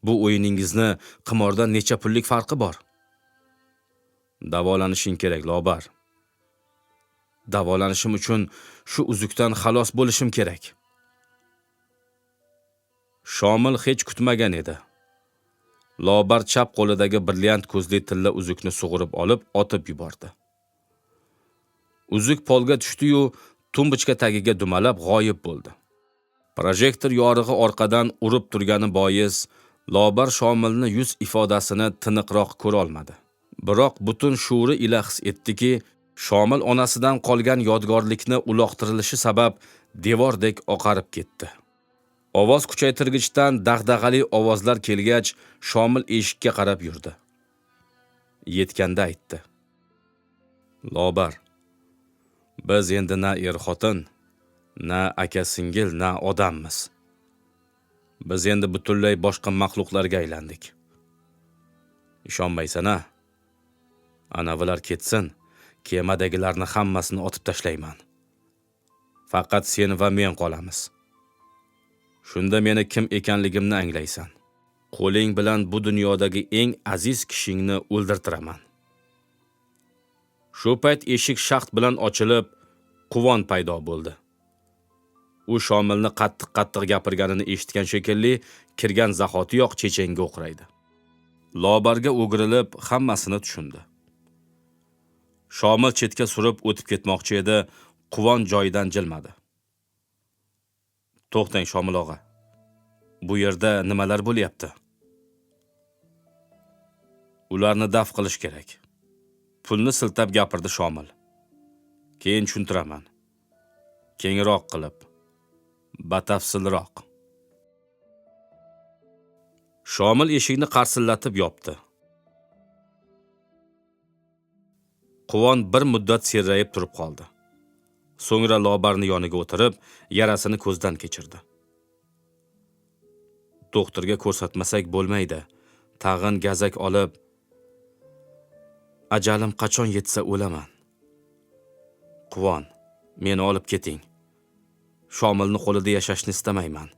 Bu o'yiningizni qimordan necha pullik farqi bor? Davolanishing kerak, Lobar. Davolanishim uchun shu uzukdan xalos bo'lishim kerak. Shomil hech kutmagan edi. Lobar chap qo'lidagi brilliant ko'zli tilla uzukni sug'urib olib, otib yubordi. Uzuk polga tushdi-yu, tumbichka tagiga dumalab g'oyib bo'ldi. Projektor yorig'i orqadan urib turgani bois Lobar Shomilni yuz ifodasini tiniqroq ko'ra olmadi. Biroq butun shuuri ila his etdiki, Shomil onasidan qolgan yodgorlikni uloqtirilishi sabab devordek oqarib ketdi. Ovoz kuchaytirgichdan dag'dag'ali ovozlar kelgach, Shomil eshikka qarab yurdi. Yetganda aytdi: "Lobar, biz endi na er-xotin, na aka-singil, na odammiz. Biz endi butunlay boshqa maxluqlarga aylandik. Ishonmaysan-a? Anavilar ketsin, kemadagilarni hammasini otib tashlayman. Faqat sen va men qolamiz. Shunda meni kim ekanligimni anglaysan. Qo'ling bilan bu dunyodagi eng aziz kishingni o'ldirtiraman." Shu payt eshik shaxt bilan ochilib, Quvon paydo bo'ldi. U Shomilni qattiq gapirganini eshitgan shekilli, kirgan zahotiyoq chechenga o'qraydi. Lobarga o'girilib, hammasini tushundi. Shomil chetga surib o'tib ketmoqchi edi, Quvon joyidan jilmadi. "To'xtang Shomil og'a. Bu yerda nimalar bo'lyapti?" "Ularni daf qilish kerak." Pulni siltab gapirdi Shomil. "Keyin tushuntiraman. Kengroq qilib, batafsilroq." Shomil eshikni qarsillatib yopdi. Quvon bir muddat serrayib turib qoldi. So'ngra Lobarni yoniga o'tirib, yarasini ko'zdan kechirdi. "Doktorga ko'rsatmasak bo'lmaydi. Tag'in gazak olib, ajalim qachon yetsa o'laman. Quvon, meni olib keting. Shomilni qo'lida yashashni istamayman.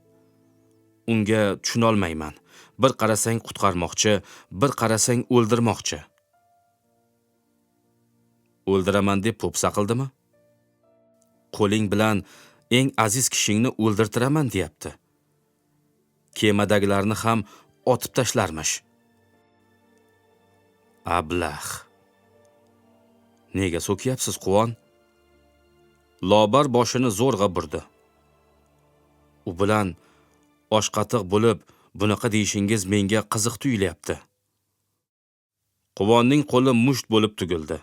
Unga tushunolmayman. Bir qarasang qutqarmoqchi, bir qarasang o'ldirmoqchi." "O'ldiraman deb po'pisa qildimi? Qo'ling bilan eng aziz kishingni o'ldirtiraman deyapti. Kemadagilarni ham otib tashlarmish." "Ablah. Nega so'kyapsiz, Quvon?" Lobar boshini zo'rg'a burdi. "U bilan oshqatiq bo'lib, bunaqa deyishingiz menga qiziq tuyulyapti." Quvonning qo'li musht bo'lib tugildi.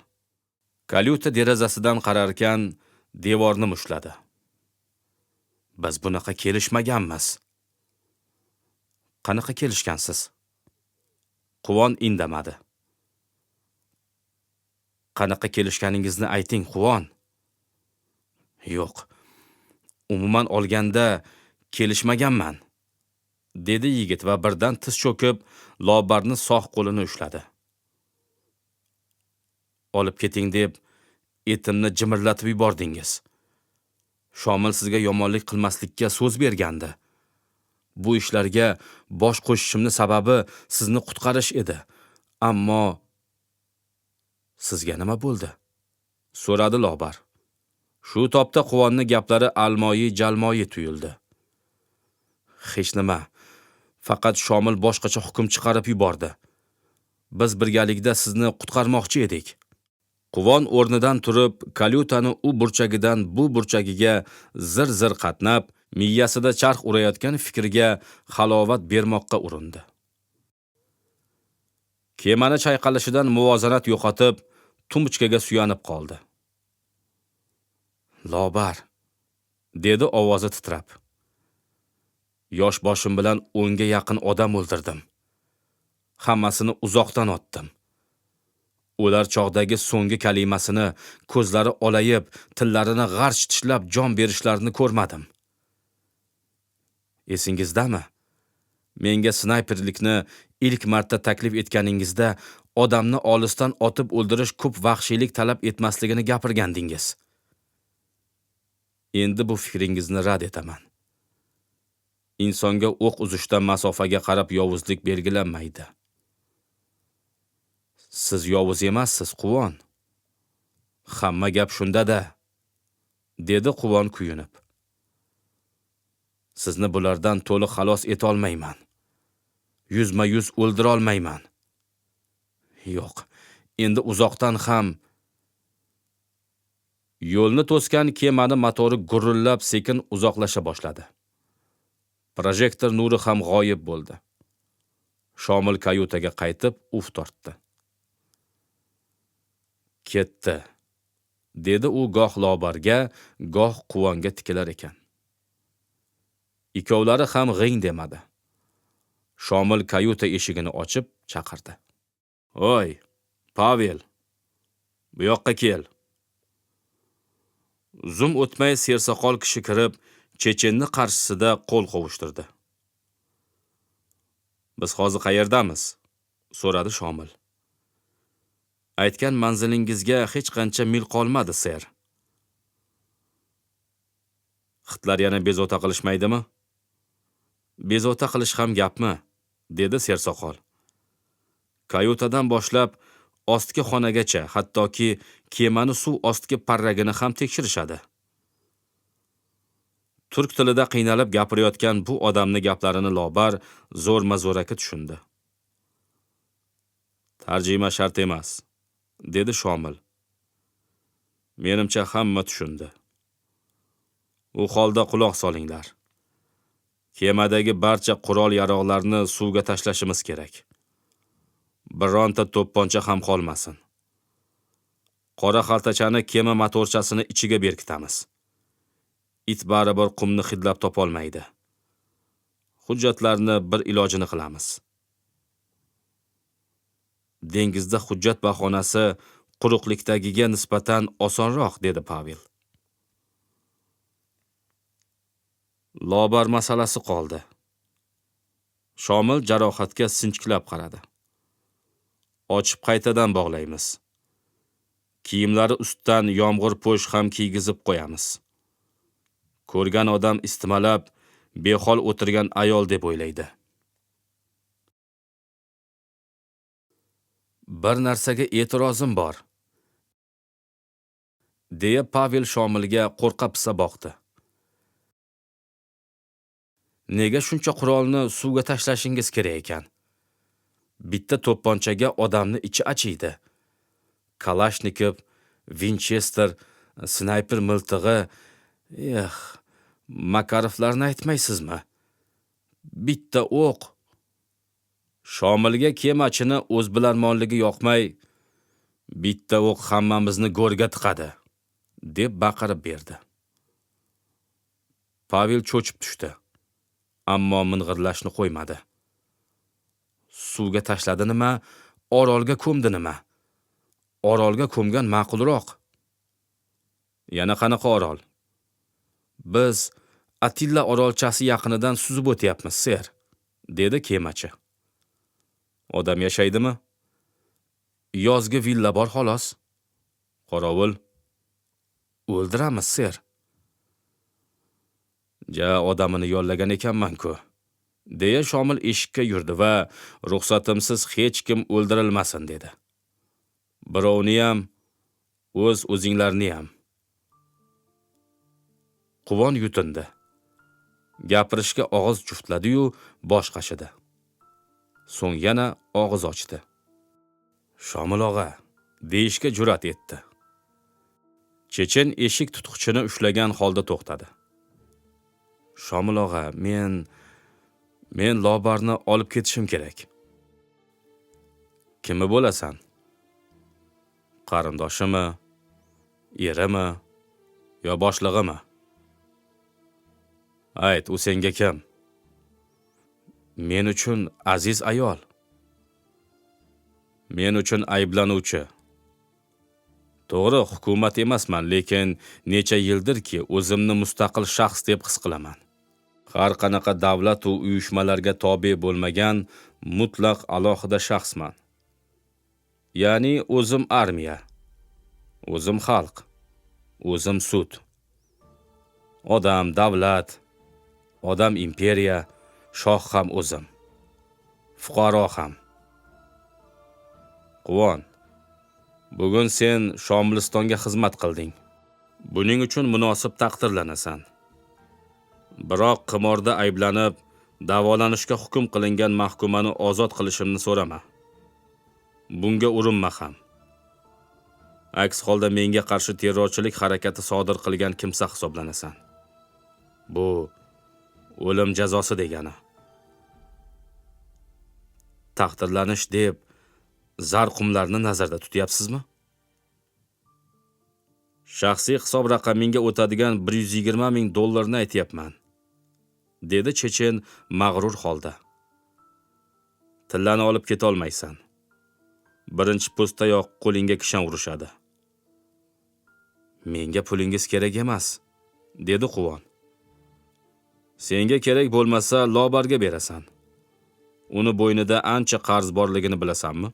Kalyuta derazasidan qararkan, devorni mushladi. "Biz bunaqa kelishmaganmiz." "Qanaqa kelishgansiz?" Quvon indamadi. "Qanaqa kelishganingizni ayting, Quvon." "Yo'q. Umuman olganda kelishmaganman", dedi yigit va birdan tiz cho'kib, Lobarni sog' qo'lini ushladi. "Olib keting deb etimni jimirlatib yubordingiz. Shomil sizga yomonlik qilmaslikka so'z bergandi. Bu ishlarga bosh qo'shishimni sababi sizni qutqarish edi. Ammo sizga nima bo'ldi?" so'radi Lobar. Shu topda Quvonni gaplari almoyi-jalmoyi tuyuldi. "Hech nima. Faqat Shomil boshqacha hukm chiqarib yubordi. Biz birgalikda sizni qutqarmoqchi edik." Quvon o'rnidan turib, kalyutani u burchagidan bu burchagiga zir qatnab, miyasida charx urayotgan fikrga halovat bermoqqa urindi. Kemani chayqalishidan muvozanat yo'qotib, tumbuchkaga suyanib qoldi. "Lobar", dedi ovozi titrab. "Yosh boshim bilan 10 ga yaqin odam o'ldirdim. Hammasini uzoqdan otdim. Ular chog'dagi so'nggi kalimasini, ko'zlari olayib, tillarini g'arch tishlab jon berishlarini ko'rmadim. Esingizdami? Menga snayperlikni ilk marta taklif etganingizda odamni olisdan otib o'ldirish ko'p vahshiylik talab etmasligini gapirgandingiz. Endi bu fikringizni rad etaman. Insonga o'q uzishdan masofaga qarab yovuzlik belgilanmaydi. Siz yovuz emassiz, Quvon. Hamma gap shunda-da", dedi Quvon kuyunib. "Sizni bulardan to'liq xalos eta olmayman. Yuzma-yuz o'ldira olmayman. Yo'q, endi uzoqdan ham." Yo'lni to'sgan kemani motori gurillab sekin uzoqlasha boshladi. Projektor nuri ham g'oyib bo'ldi. Shomil kayutaga qaytib uf tortdi. Ketdi, dedi u goh Lobarga, goh Quvonga tikilar ekan. Ikkovlari ham g'ing demadi. Shomil kayuta eshigini ochib chaqirdi. "Oy, Pavel, bu yoqqa kel." Zum o'tmay sersoqol kishi kirib, Chechenni qarshisida qo'l qovushtirdi. "Biz hozir qayerdamiz?" so'radi Shomil. "Aytgan manzilingizga hech qancha mil qolmadi, ser." "Xitlar yana bezovta qilishmaydimi?" "Bezovta qilish ham gapmi?" dedi sersoqol. "Kayutadan boshlab ostki xonagacha, hattoki kemani suv ostki parragini ham tekshirishadi." Turk tilida qiynalib gapirayotgan bu odamni gaplarini Lobar zo'rma-zo'raki tushundi. "Tarjima shart emas", dedi Shomil. "Menimcha hamma tushundi. U holda quloq solinglar. Kemadagi barcha qurol-yarog'larni suvga tashlashimiz kerak. Bironta to'pponcha ham qolmasin. Qora xaltachani kema motorchasini ichiga berkitamiz. It baribir qumni hidlab topolmaydi. Hujjatlarni bir ilojini qilamiz." "Dengizda hujjat bahonasi quruqlikdagiga nisbatan osonroq", dedi Pavel. Lobar masalasi qoldi. Shomil jarohatga sinchiklab qaradi. "Ochib qaytadan bog'laymiz. Kiyimlari ustidan yomg'ir po'sh ham kiygizib qo'yamiz. Ko'rgan odam istimalab, behol o'tirgan ayol deb o'ylaydi." "Bir narsaga e'tirozim bor", deya Pavel Shomilga qo'rqa-pisa boqdi. "Nega shuncha qurolni suvga tashlashingiz kerak ekan? Bitta to'pponchaga odamni ichi achiydi. Kalashnikov, Winchester, snayper miltig'i, Makarovlarni aytmaysizmi? Bitta o'q." Shomilga kemachini o'zbilarmonligi yoqmay, "Bitta o'q hammamizni go'rga tiqadi", deb baqirib berdi. Pavel cho'chib tushdi, ammo ming'irlashni qo'ymadi. Suvga tashladi nima, orolga ko'mdi nima? Orolga ko'mgan ma'qulroq. "Yana qanaqa orol?" "Biz Atilla orolchasi yaqinidan suzib o'tyapmiz, ser", dedi kemachi. "Odam yashaydimi?" "Yozgi villa bor xolos." "Qorovul?" "O'ldiramiz, ser." Odamini yollagan ekanman-ku", deya Shomil eshikka yurdi va "Ruxsatimsiz hech kim o'ldirilmasin", dedi. "Birovni ham, o'zinglarni ham." Quvon yutindi. Gapirishga og'iz juftladi-yu, bosh qashidi. So'ng yana og'iz ochdi. "Shomil og'a", deyishga jur'at etdi. Chechen eshik tutqichini ushlagan holda to'xtadi. "Shomil og'a, men Lobarni olib ketishim kerak." "Kimi bo'lasan? Qarindoshimi, erimi, yo boshlig'imi? Ayt, u senga kim?" "Men uchun aziz ayol." "Men uchun ayblanuvchi." "To'g'ri, hukumat emasman, lekin necha yildirki o'zimni mustaqil shaxs deb his qilaman. Har qanaqa davlat va uyushmalarga tobe bo'lmagan mutlaq alohida shaxsman. Ya'ni o'zim armiya, o'zim xalq, o'zim sud. Odam davlat, odam imperiya, shoh ham o'zim. Fuqaro ham. Quvon, bugun sen Shomilistonga xizmat qilding. Buning uchun munosib taqdirlanasan. Biroq qimorda ayblanib, davolanishga hukm qilingan mahkumani ozod qilishimni so'rama. Bunga urinma ham. Aks holda menga qarshi terrorchilik harakati sodir qilgan kimsa hisoblanasan. Bu o'lim jazosi degani." taqdirlanish deb zar qumlarni nazarda tutyapsizmi? Shaxsiy hisob raqamingga o'tadigan 120 ming dollarni aytyapman, dedi Chechen mag'rur holda. Tillani olib keta olmaysan. Birinchi postayoq qo'lingga kishan urishadi. Menga pulingiz kerak emas, dedi Quvon. Senga kerak bo'lmasa, Lobarga berasan. Uni bo'ynida ancha qarz borligini bilasanmi?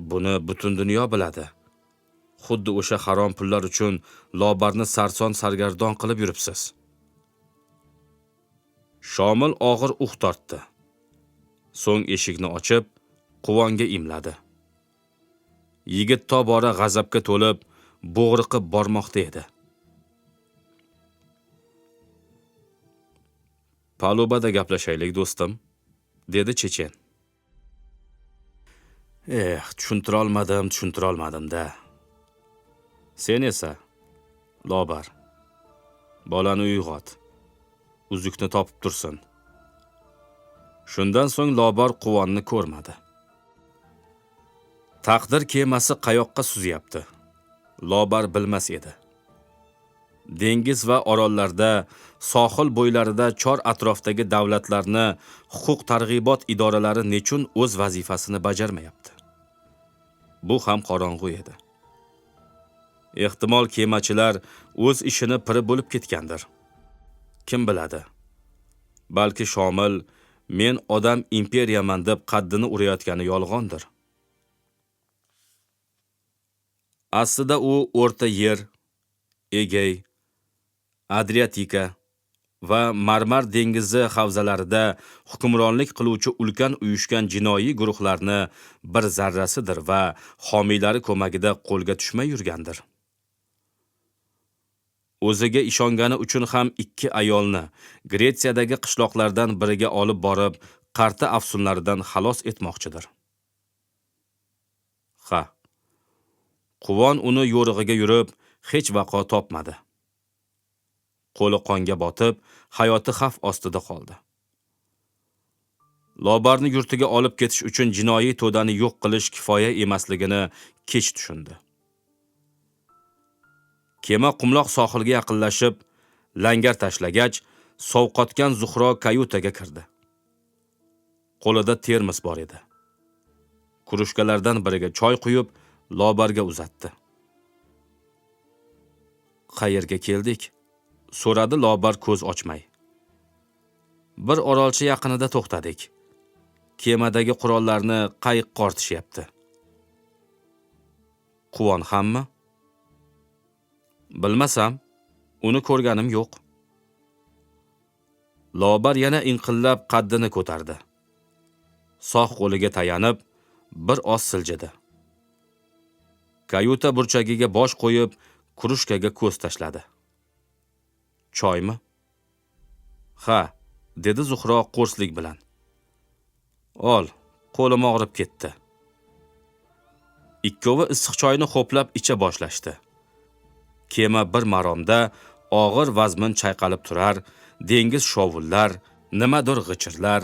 Buni butun dunyo biladi. Xuddi o'sha harom pullar uchun Lobarni sarson sargardon qilib yuribsiz. Shomil og'ir tortdi. So'ng eshikni ochib, Quvonga imladi. Yigit tobora g'azabga to'lib, bo'g'riqib bormoqda edi. Palubada gaplashaylik, do'stim, dedi Chechen. Tushuntira olmadim-da. Sen esa, Lobar, bolani uyg'ot. Uzukni topib tursin. Shundan so'ng Lobar Quvonni ko'rmadi. Taqdir kemasi qayoqqa suzyapti? Lobar bilmas edi. Dengiz va orollarda, sohil bo'ylarida chor atrofdagi davlatlarni huquq targ'ibot idoralari nechun o'z vazifasini bajarmayapti? Bu ham qorong'u edi. Ehtimol kemachilar o'z ishini piri bo'lib ketgandir. Kim biladi? Balki Shomil men odam imperiyaman deb qaddini urayotgani yolg'ondir. Aslida u O'rta Yer, Egey, Adriatika va Marmar dengizi havzalarida hukmronlik qiluvchi ulkan uyushgan jinoiy guruhlarni bir zarrasidir va homiylari ko'magida qo'lga tushmay yurgandir. O'ziga ishongani uchun ham ikki ayolni Gretsiyadagi qishloqlardan biriga olib borib, qarta afsunlaridan xalos etmoqchidir. Quvon uni yo'rig'iga yurib, hech vaqo topmadi. Qo'li qonga botib, hayoti xavf ostida qoldi. Lobarni yurtiga olib ketish uchun jinoiy to'dani yo'q qilish kifoya emasligini kech tushundi. Kema qumloq sohilga yaqinlashib, langar tashlagach, sovqotgan Zuhro kayutaga kirdi. Qo'lida termos bor edi. Kurushkalardan biriga choy quyib, Lobarga uzatdi. Qayerga keldik? So'radi Lobar ko'z ochmay. Bir orolcha yaqinida to'xtadik. Kemadagi qurollarni qayiq qortishyapti. Quvon hammi? Bilmasam, uni ko'rganim yo'q. Lobar yana inqillab qaddini ko'tardi. Sog' qo'liga tayanib, bir oz siljidi. Kayuta burchagiga bosh qo'yib, kurushkaga ko'z tashladi. Choymi? Ha, dedi Zuhro qo'rslik bilan. Ol, qo'lim og'rib ketdi. Ikkovi issiq choyni xo'plab icha boshlashdi. Kema bir maromda og'ir vazmin chayqalib turar, dengiz shovullar, nimadir g'ichirlar,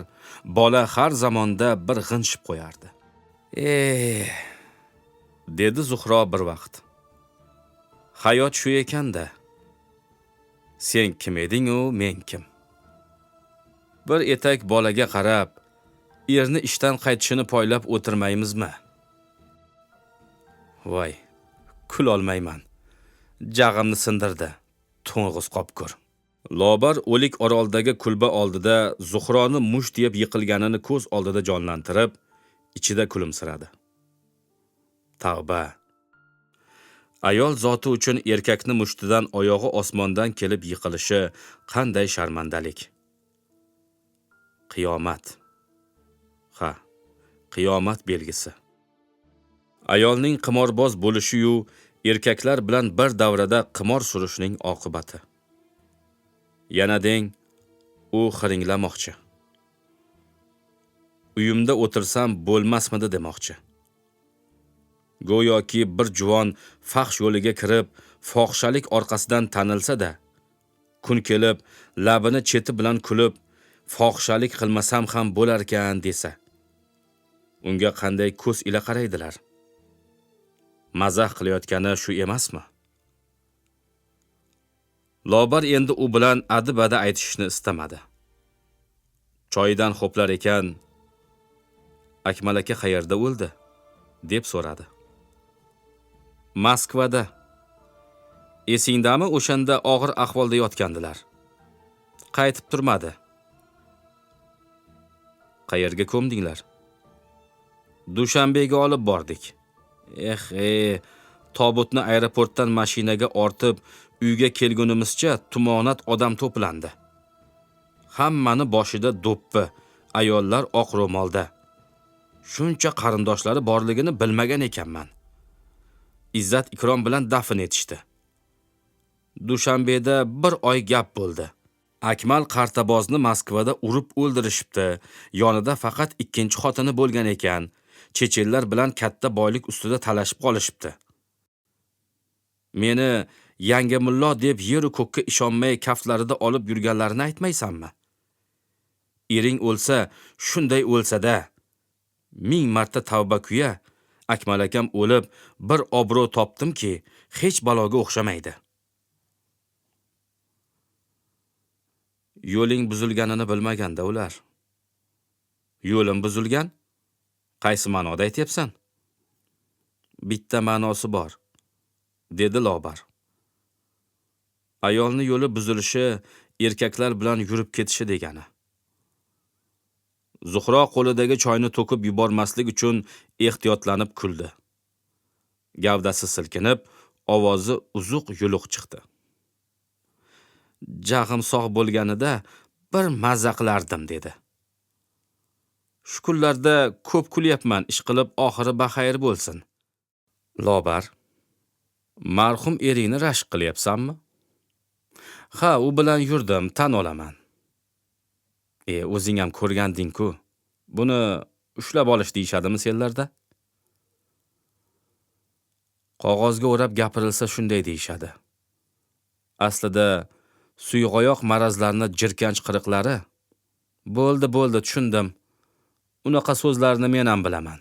bola har zamonda bir g'inshib qo'yardi. Dedi Zuhro bir vaqt. Hayot shu ekan-da. Sen kim eding-u, men kim? Bir etak bolaga qarab, erni ishdan qaytishini poylab o'tirmaymizmi? Voy, kul olmayman. Jag'imni sindirdi. To'ng'iz qopkur. Lobar o'lik oroldagi kulba oldida Zuhroni mush deb yiqilganini ko'z oldida jonlantirib, ichida kulimsiradi. Tavba. Ayol zoti uchun erkakni mushtidan oyog'i osmondan kelib yiqilishi qanday sharmandalik. Qiyomat. Ha, qiyomat belgisi. Ayolning qimorboz bo'lishi-yu erkaklar bilan bir davrada qimor surishning oqibati. Yana deng, u xiringlamoqchi. Uyimda o'tirsam bo'lmasmidi demoqchi. Go'yoki bir juvon faxsh yo'liga kirib, fohishalik orqasidan tanilsa-da, kun kelib labini cheti bilan kulib, fohishalik qilmasam ham bo'lar ekan desa, unga qanday ko'z ila qaraydilar? Mazax qilayotgani shu emasmi? Lobar endi u bilan adi-badi aytishni istamadi. Choyidan xo'plar ekan, Akmal aka qayerda o'ldi? deb so'radi. Moskvada. Esingdami, o'shanda og'ir ahvolda yotgandilar. Qaytib turmadi. Qayerga ko'mdinglar? Dushanbega olib bordik. Tobutni aeroportdan mashinaga ortib, uyga kelgunimizcha tumonat odam to'plandi. Hammani boshida do'ppi, ayollar oq ro'molda. Shuncha qarindoshlari borligini bilmagan ekanman. Izzat ikrom bilan dafn etishdi. Dushanbeda bir oy gap bo'ldi. Akmal Qartabozni Moskvada urib o'ldirishibdi. Yonida faqat ikkinchi xotini bo'lgan ekan. Chechenlar bilan katta boylik ustida talashib qolishibdi. Meni yangi mullo deb yeru ko'kka ishonmay kaftlarida olib yurganlarini aytmaysanmi? Ering o'lsa, shunday o'lsa-da. 1000 marta tavba kuya, Akmal akam o'lib, bir obro' topdimki, hech baloga o'xshamaydi. Yo'ling buzilganini bilmaganda ular. Yo'lim buzilgan? Qaysi ma'noda aytyapsan? Bitta ma'nosi bor, dedi Lobar. Ayolni yo'li buzilishi erkaklar bilan yurib ketishi degani. Zuhro qo'lidagi choyni to'kib yubormaslik uchun ehtiyotlanib kuldi. Gavdasi silkinib, ovozi uzuq yuluq chiqdi. Jag'im sog' bo'lganida bir mazza qilardim, dedi. Shu kunlarda ko'p kulyapman, ish qilib oxiri baxayr bo'lsin. Lobar, marhum eringni rashk qilyapsanmi? Ha, u bilan yurdim, tan olaman. O'zing ham ko'rganding-ku. Buni ushlab olish deyishadimi senlarda? Qog'ozga o'rab gapirilsa shunday deyishadi. Aslida suyg'oyoq marazlarni jirkanch qiriqlari. Bo'ldi, tushundim. Unaqa so'zlarni men ham bilaman.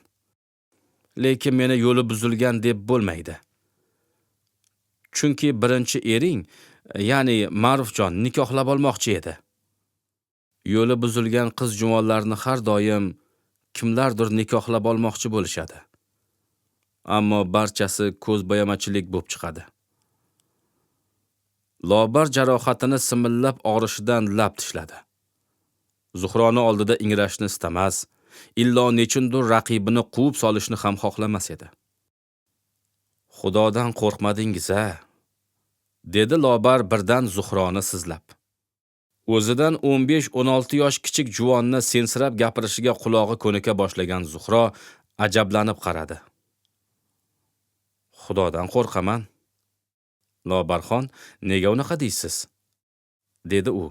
Lekin meni yo'li buzilgan deb bo'lmaydi. Chunki birinchi ering, ya'ni Ma'rufjon nikohlab olmoqchi edi. Yo'li buzilgan qiz juvonlarni har doim kimlardir nikohlab olmoqchi bo'lishadi. Ammo barchasi ko'zbo'yamachilik bo'lib chiqadi. Lobar jarohatini simillab og'rishidan lab tishladi. Zuhroni oldida ingrashni istamas, illo nechundir raqibini quvib solishni ham xohlamas edi. Xudodan qo'rqmadingiz-a? dedi Lobar birdan Zuhroni sizlab. O'zidan 15-16 yosh kichik juvonni sensirab gapirishiga qulog'i ko'nika boshlagan Zuhro ajablanib qaradi. Xudodan qo'rqaman. Lobarxon, nega unaqa deysiz? dedi u.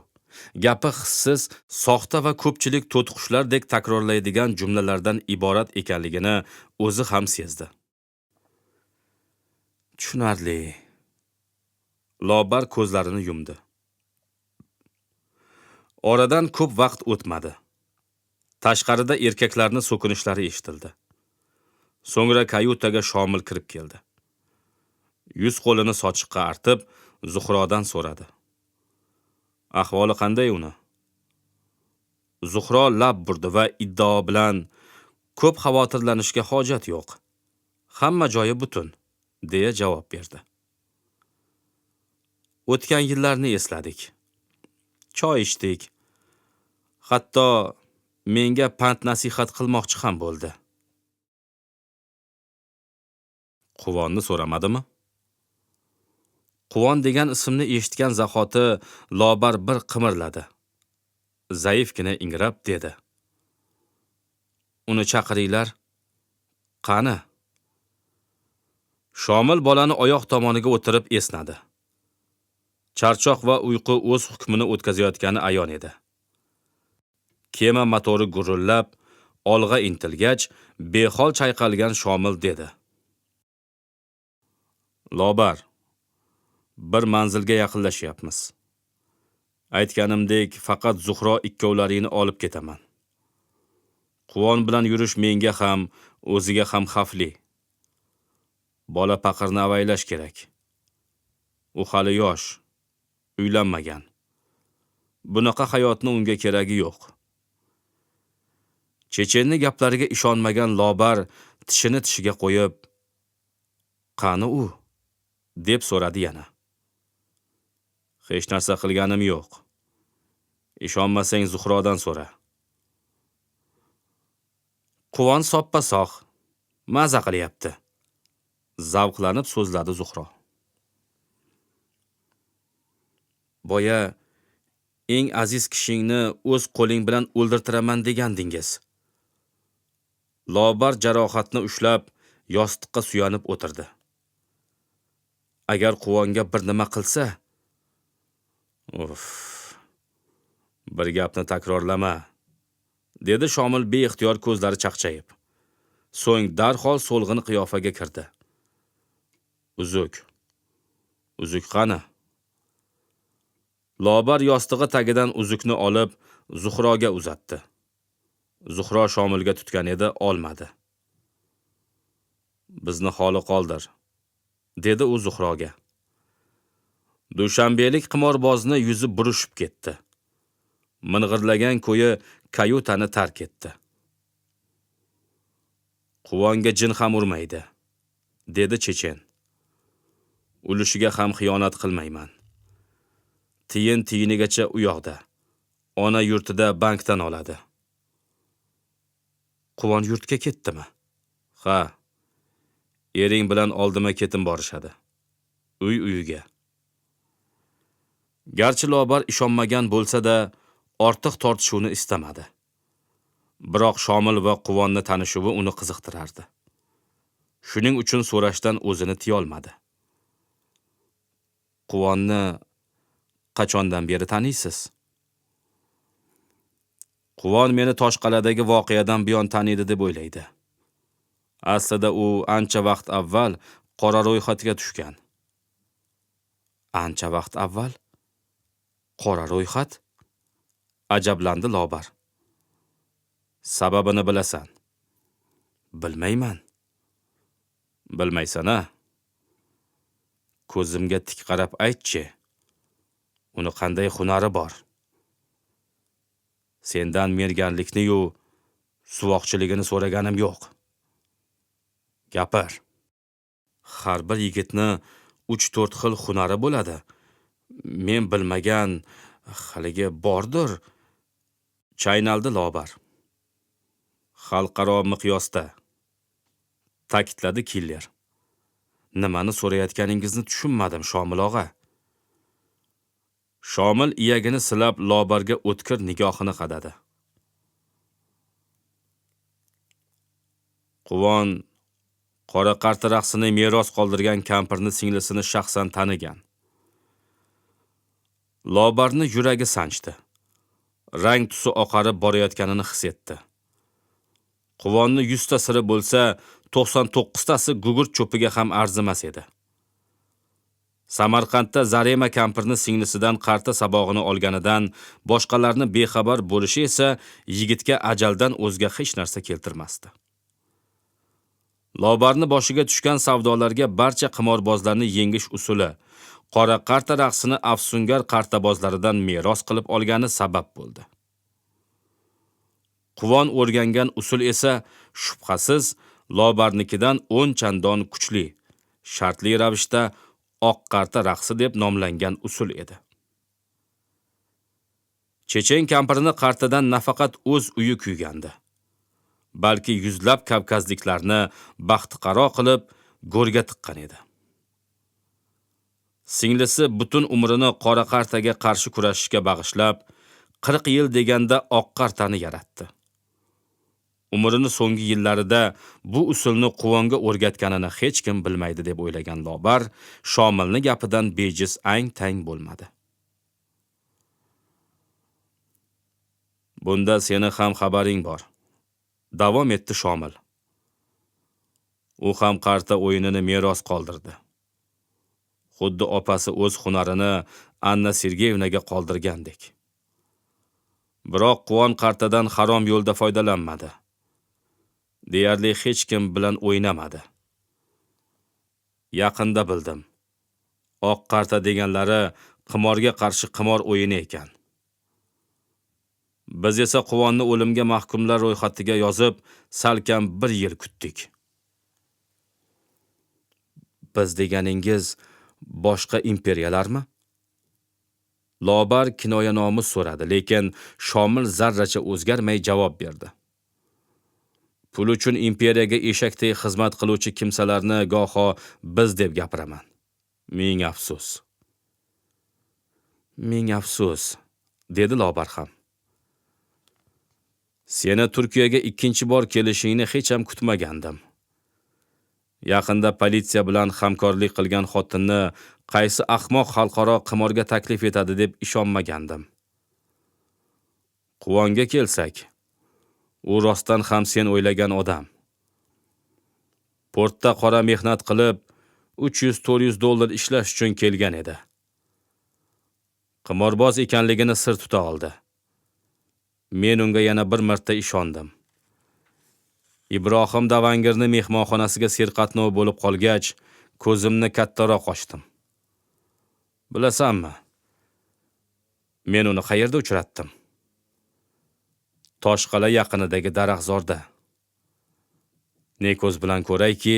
Gapi hissiz, soxta va ko'pchilik to'tiqushlardek takrorlaydigan jumlalardan iborat ekanligini o'zi ham sezdi. Tushunarli. Lobar ko'zlarini yumdi. Oradan ko'p vaqt o'tmadi. Tashqarida erkaklarning so'kinishlari eshitildi. So'ngra kayutaga Shomil kirib keldi. Yuz qo'lini sochiqqa artib, Zuhrodan so'radi. Ahvoli qanday uni? Zuhro lab burdi va iddao bilan ko'p xavotirlanishga hojat yo'q. Hamma joyi butun, deya javob berdi. O'tgan yillarni esladik. Choy ichdik. Hatto menga pand nasihat qilmoqchi ham bo'ldi. Quvonni so'ramadimi? Quvon degan ismni eshitgan zahoti Lobar bir qimirladi. Zaifgina ingrab dedi. Uni chaqiringlar. Qani? Shomil bolani oyoq tomoniga o'tirib esnadi. Charchoq va uyqu o'z hukmini o'tkazayotgani ayon edi. Kema motori gurillab, olg'a intilgach, behol chayqalgan Shomil dedi. Lobar, bir manzilga yaqinlashyapmiz. Aytganimdek, faqat Zuhro ikkovlaringni olib ketaman. Quvon bilan yurish menga ham, o'ziga ham xavfli. Bola paqirni avaylash kerak. U hali yosh, uylanmagan. Bunaqa hayotni unga keragi yo'q. Chechenni gaplariga ishonmagan Lobar tishini tishiga qo'yib, "Qani u?" deb so'radi yana. "Hech narsa qilganim yo'q. Ishonmasang Zuhrodan so'ra." Quvon soppa-sog' maza qilyapti. Zavqlanib so'zladi Zuhro. "Boya eng aziz kishingni o'z qo'ling bilan o'ldirtiraman degandingiz." Lobar jarohatni ushlab, yostiqqa suyanib o'tirdi. "Agar Quvonga bir nima qilsa..." Bir gapni takrorlama, dedi Shomil beixtiyor ko'zlari chaqchayib. So'ng darhol so'lg'in qiyofaga kirdi. Uzuk qani?" Lobar yostig'i tagidan uzukni olib, Zuhroga uzatdi. Zuhro Shomilga tutgan edi, olmadi. "Bizni xoli qoldir", dedi u Zuhroga. Dushanbelik qimorbozni yuzi burishib ketdi. Ming'irlagan ko'yi kayutani tark etdi. "Quvonga jin ham urmaydi", dedi Chechen. "Ulushiga ham xiyonat qilmayman. Tiyin-tiyinigacha u yoqda. Ona yurtida bankdan oladi." "Quvon yurtga ketdimi?" "Ha. Ering bilan oldima-ketim borishadi. Uy-uyiga." Garchi Lobar ishonmagan bo'lsa-da, ortiq tortishuvni istamadi. Biroq Shomil va Quvonni tanishuvi uni qiziqtirardi. Shuning uchun so'rashdan o'zini tiya olmadi. "Quvonni qachondan beri taniysiz?" "Quvon meni Toshqal'adagi voqeadan buyon taniydi deb o'ylaydi. Aslida u ancha vaqt avval qora ro'yxatga tushgan." "Ancha vaqt avval? Qora ro'yxat?" ajablandi Lobar. "Sababini bilasan?" "Bilmayman." "Bilmaysan-a? Ko'zimga tik qarab aytchi. Uni qanday hunari bor? Sendan merganlikni-yu, suvoqchiligini so'raganim yo'q. Gapir." "Har bir yigitni 3-4 xil hunari bo'ladi. Men bilmagan haligi bordir." Chaynaldi Lobar. "Xalqaro miqyosda", ta'kidladi killer. "Nimani so'rayotganingizni tushunmadim, Shomil og'a." Shomil iyagini silab Lobarga o'tkir nigohini qadadi. "Quvon qora qarta raqsini meros qoldirgan kampirni singlisini shaxsan tanigan." Lobarni yuragi sanchdi. Rang tusi oqarib borayotganini his etdi. Quvonni 100 ta siri bo'lsa, 99 tasi gugurt cho'piga ham arzimas edi. Samarqandda Zarema kampirni singlisidan qarta sabog'ini olganidan boshqalarni bexabar bo'lishi esa yigitga ajaldan o'zga hech narsa keltirmasdi. Lobarni boshiga tushgan savdolarga barcha qimorbozlarni yengish usuli, qora qarta raqsini afsungar qartabozlaridan meros qilib olgani sabab bo'ldi. Quvon o'rgangan usul esa shubhasiz Lobarnikidan 10 chandon kuchli, shartli ravishda oq qarta raqsi deb nomlangan usul edi. Chechen kampirini qartadan nafaqat o'z uyi kuygandi, balki yuzlab kavkazliklarni baxtiqaro qilib go'rga tiqqan edi. Singlisi butun umrini qora qartaga qarshi kurashishga bag'ishlab, 40 yil deganda oq qartani yaratdi. Umrini so'nggi yillarida bu usulni Quvonga o'rgatganini hech kim bilmaydi deb o'ylagan Lobar, Shomilni gapidan bejiz ang-tang bo'lmadi. "Bunda seni ham xabaring bor", davom etdi Shomil. "U ham qarta o'yinini meros qoldirdi. Xuddi opasi o'z hunarini Anna Sergeyevnaga qoldirgandek. Biroq Quvon qartadan harom yo'lda foydalanmadi. Deyarli hech kim bilan o'ynamadi. Yaqinda bildim. Oq qarta deganlari qimorga qarshi qimor o'yini ekan. Biz esa Quvonni o'limga mahkumlar ro'yxatiga yozib, salkam 1 yil kutdik. Biz deganingiz boshqa imperiyalarmi? Lobar kinoyanomi so'radi, lekin Shomil zarracha o'zgarmay javob berdi. Pul uchun imperiyaga eshakdek xizmat qiluvchi kimsalarni goho biz deb gapiraman. Ming afsus. Ming afsus, dedi Lobar ham. Seni Turkiyaga ikkinchi bor kelishingni hech ham kutmagandim. Yaqinda politsiya bilan hamkorlik qilgan xotinni qaysi ahmoq xalqaro qimorga taklif etadi deb ishonmagandim. Quvonga kelsak, u rostdan ham sen o'ylagan odam. Portda qora mehnat qilib, $300-400 ishlash uchun kelgan edi. Qimorboz ekanligini sir tuta oldi. Men unga yana bir marta ishondim. Ibrohim Davangirni mehmonxonasiga serqatnov bo'lib qolgach, ko'zimni kattaroq ochdim. Bilasanmi? Men uni qayerda uchratdim? Toshqala yaqinidagi daraxtzorda. Ne ko'z bilan ko'rayki,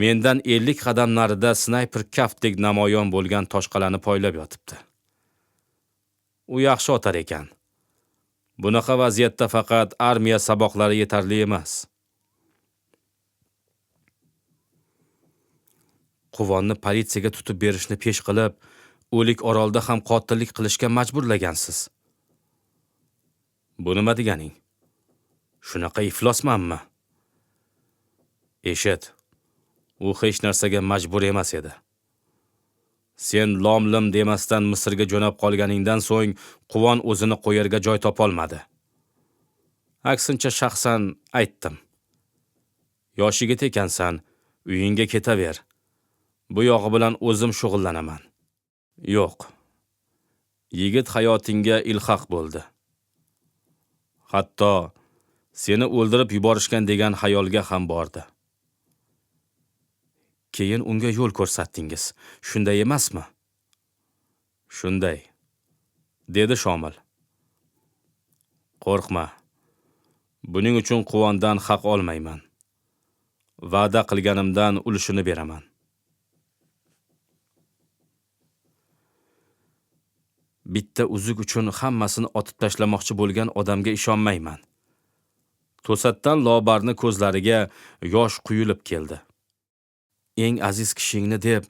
mendan 50 qadam narida snayper kaftdek namoyon bo'lgan toshqalani poylab yotibdi. U yaxshi otar ekan. Bunaqa vaziyatda faqat armiya saboqlari yetarli emas. Quvonni politsiyaga tutib berishni pesh qilib, O'lik orolda ham qotillik qilishga majburlagansiz. Bu nima deganing? Shunaqa iflosmanmi? Eshit, u hech narsaga majbur emas edi. Sen lomlim demasdan Misrga jo'nab qolganingdan so'ng Quvon o'zini qo'yarga joy topolmadi. Aksincha shaxsan aytdim. Yoshiga ekansan, uyingga ketaver. Bu yog'i bilan o'zim shug'ullanaman. Yo'q. Yigit hayotingga ilhaq bo'ldi. Hatto seni o'ldirib yuborishgan degan xayolga ham bordi. Keyin unga yo'l ko'rsatdingiz. Shunday emasmi? Shunday, dedi Shomil. Qo'rqma. Buning uchun Quvondan haq olmayman. Va'da qilganimdan ulushini beraman. Bitta uzuk uchun hammasini otib tashlamoqchi bo'lgan odamga ishonmayman. To'satdan Lobarni ko'zlariga yosh quyilib keldi. Eng aziz kishingni deb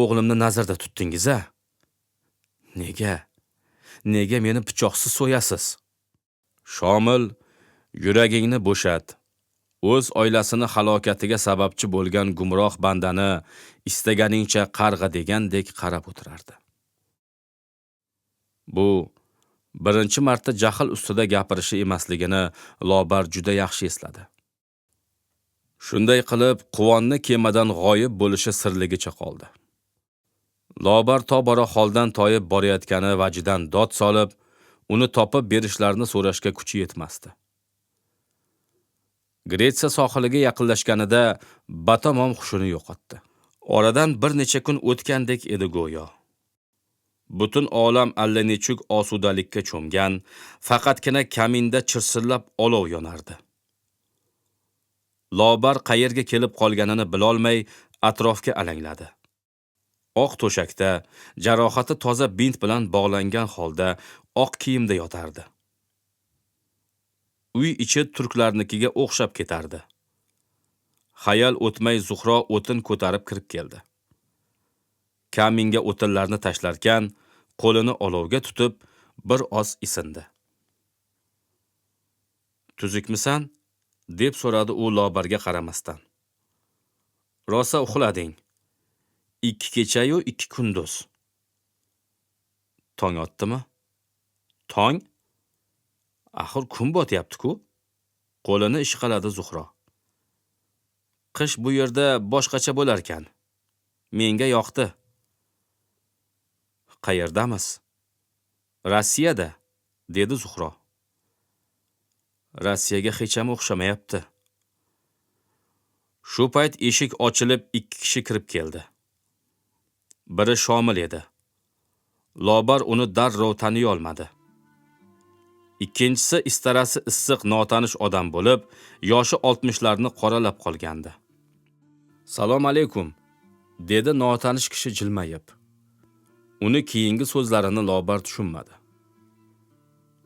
o'g'limni nazarda tutdingiz-a? Nega? Nega meni pichoqsiz so'yasiz? Shomil, yuragingni bo'shat. O'z oilasini halokatiga sababchi bo'lgan gumroh bandani istaganingcha qarg'a degandek qarab o'tirardi. Bu birinchi marta jahl ustida gapirishi emasligini Lobar juda yaxshi esladi. Shunday qilib, Quvonni kemadan g'oyib bo'lishi sirligicha qoldi. Lobar tobora holdan toyib borayotgani vajidan dod solib, uni topib berishlarini so'rashga kuchi yetmasdi. Gretsiya sohiliga yaqinlashganida batamom hushini yo'qotdi. Oradan bir necha kun o'tgandek edi go'yo. Butun olam allanechuk osudalikka cho'mgan, faqatgina kaminda chirsillab olov yonardi. Lobar qayerga kelib qolganini bilolmay atrofga alangladi. Oq to'shakda jarohati toza bint bilan bog'langan holda oq kiyimda yotardi. Uy ichi turklarnikiga o'xshab ketardi. Xayol o'tmay Zuhro o'tin ko'tarib kirib keldi. Kaminga o'tinlarni tashlarkan, qo'lini olovga tutib, bir oz isindi. Tuzukmisan? Deb so'radi u Lobarga qaramasdan. Rosa uxlading. 2 kecha-yu 2 kunduz. Tong otdimi? Tong? Axir kun botyapti-ku. Qo'lini ishqaladi Zuhro. Qish bu yerda boshqacha bo'lar ekan. Menga yoqdi. Qayerdamiz? Rossiyada, dedi Zuhro. Rossiyaga hech ham o'xshamayapti. Shu payt eshik ochilib 2 kishi kirib keldi. Biri Shomil edi. Lobar uni darrov taniy olmadi. Ikkinchisi istarasi issiq notanish odam bo'lib, yoshi 60larni qoralab qolgandi. "Salom alaykum", dedi notanish kishi jilmayib. Uni keyingi so'zlarini Lobar tushunmadi.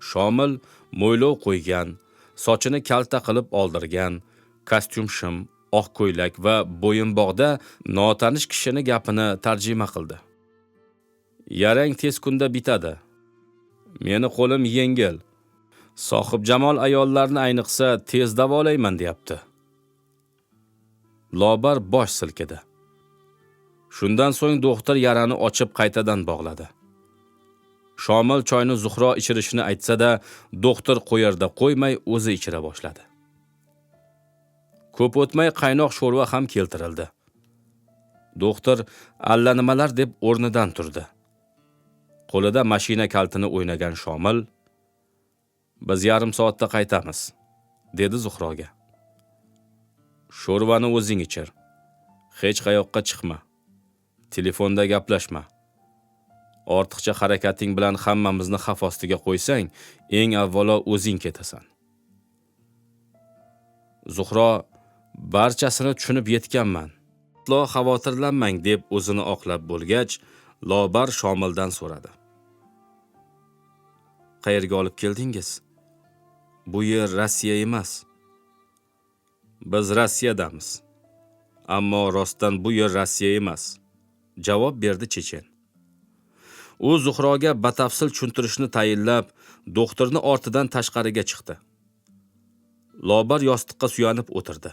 Shomil mo'ylov qo'ygan, sochini kalta qilib oldirgan, kostyum shim, oq ko'ylak va bo'yinbog'da notanish kishini gapini tarjima qildi. "Yarang tez kunda bitadi. Meni qo'lim yengil. Sohibjamol ayollarni ayniqsa tez davolayman deyapti." Lobar bosh silkidi. Shundan so'ng doktor yarani ochib qaytadan bog'ladi. Shomil choyni Zuhro ichirishni aytsa-da, doktor qo'yarda qo'ymay o'zi ichira boshladi. Ko'p o'tmay qaynoq sho'rva ham keltirildi. Doktor allanimalar deb o'rnidan turdi. Qo'lida mashina kaltini o'ynagan Shomil, "Biz yarim soatda qaytamiz", dedi Zuhroga. "Sho'rvani o'zing ichir. Hech qayoqqa chiqma. Telefonda gaplashma. Ortiqcha harakating bilan hammamizni xavf ostiga qo'ysang, eng avvalo o'zing ketasan." Zuhro barchasini tushunib yetganman. Aslo xavotirlanmang deb o'zini oqlab bo'lgach, Lobar Shomildan so'radi. "Qayerga olib keldingiz? Bu yer Rossiya emas." "Biz Rossiyadamiz. Ammo rostdan bu yer Rossiya emas", javob berdi chechen. U Zuhroga batafsil tushuntirishni tayinlab, doktorni ortidan tashqariga chiqdi. Lobar yostiqqa suyanib o'tirdi.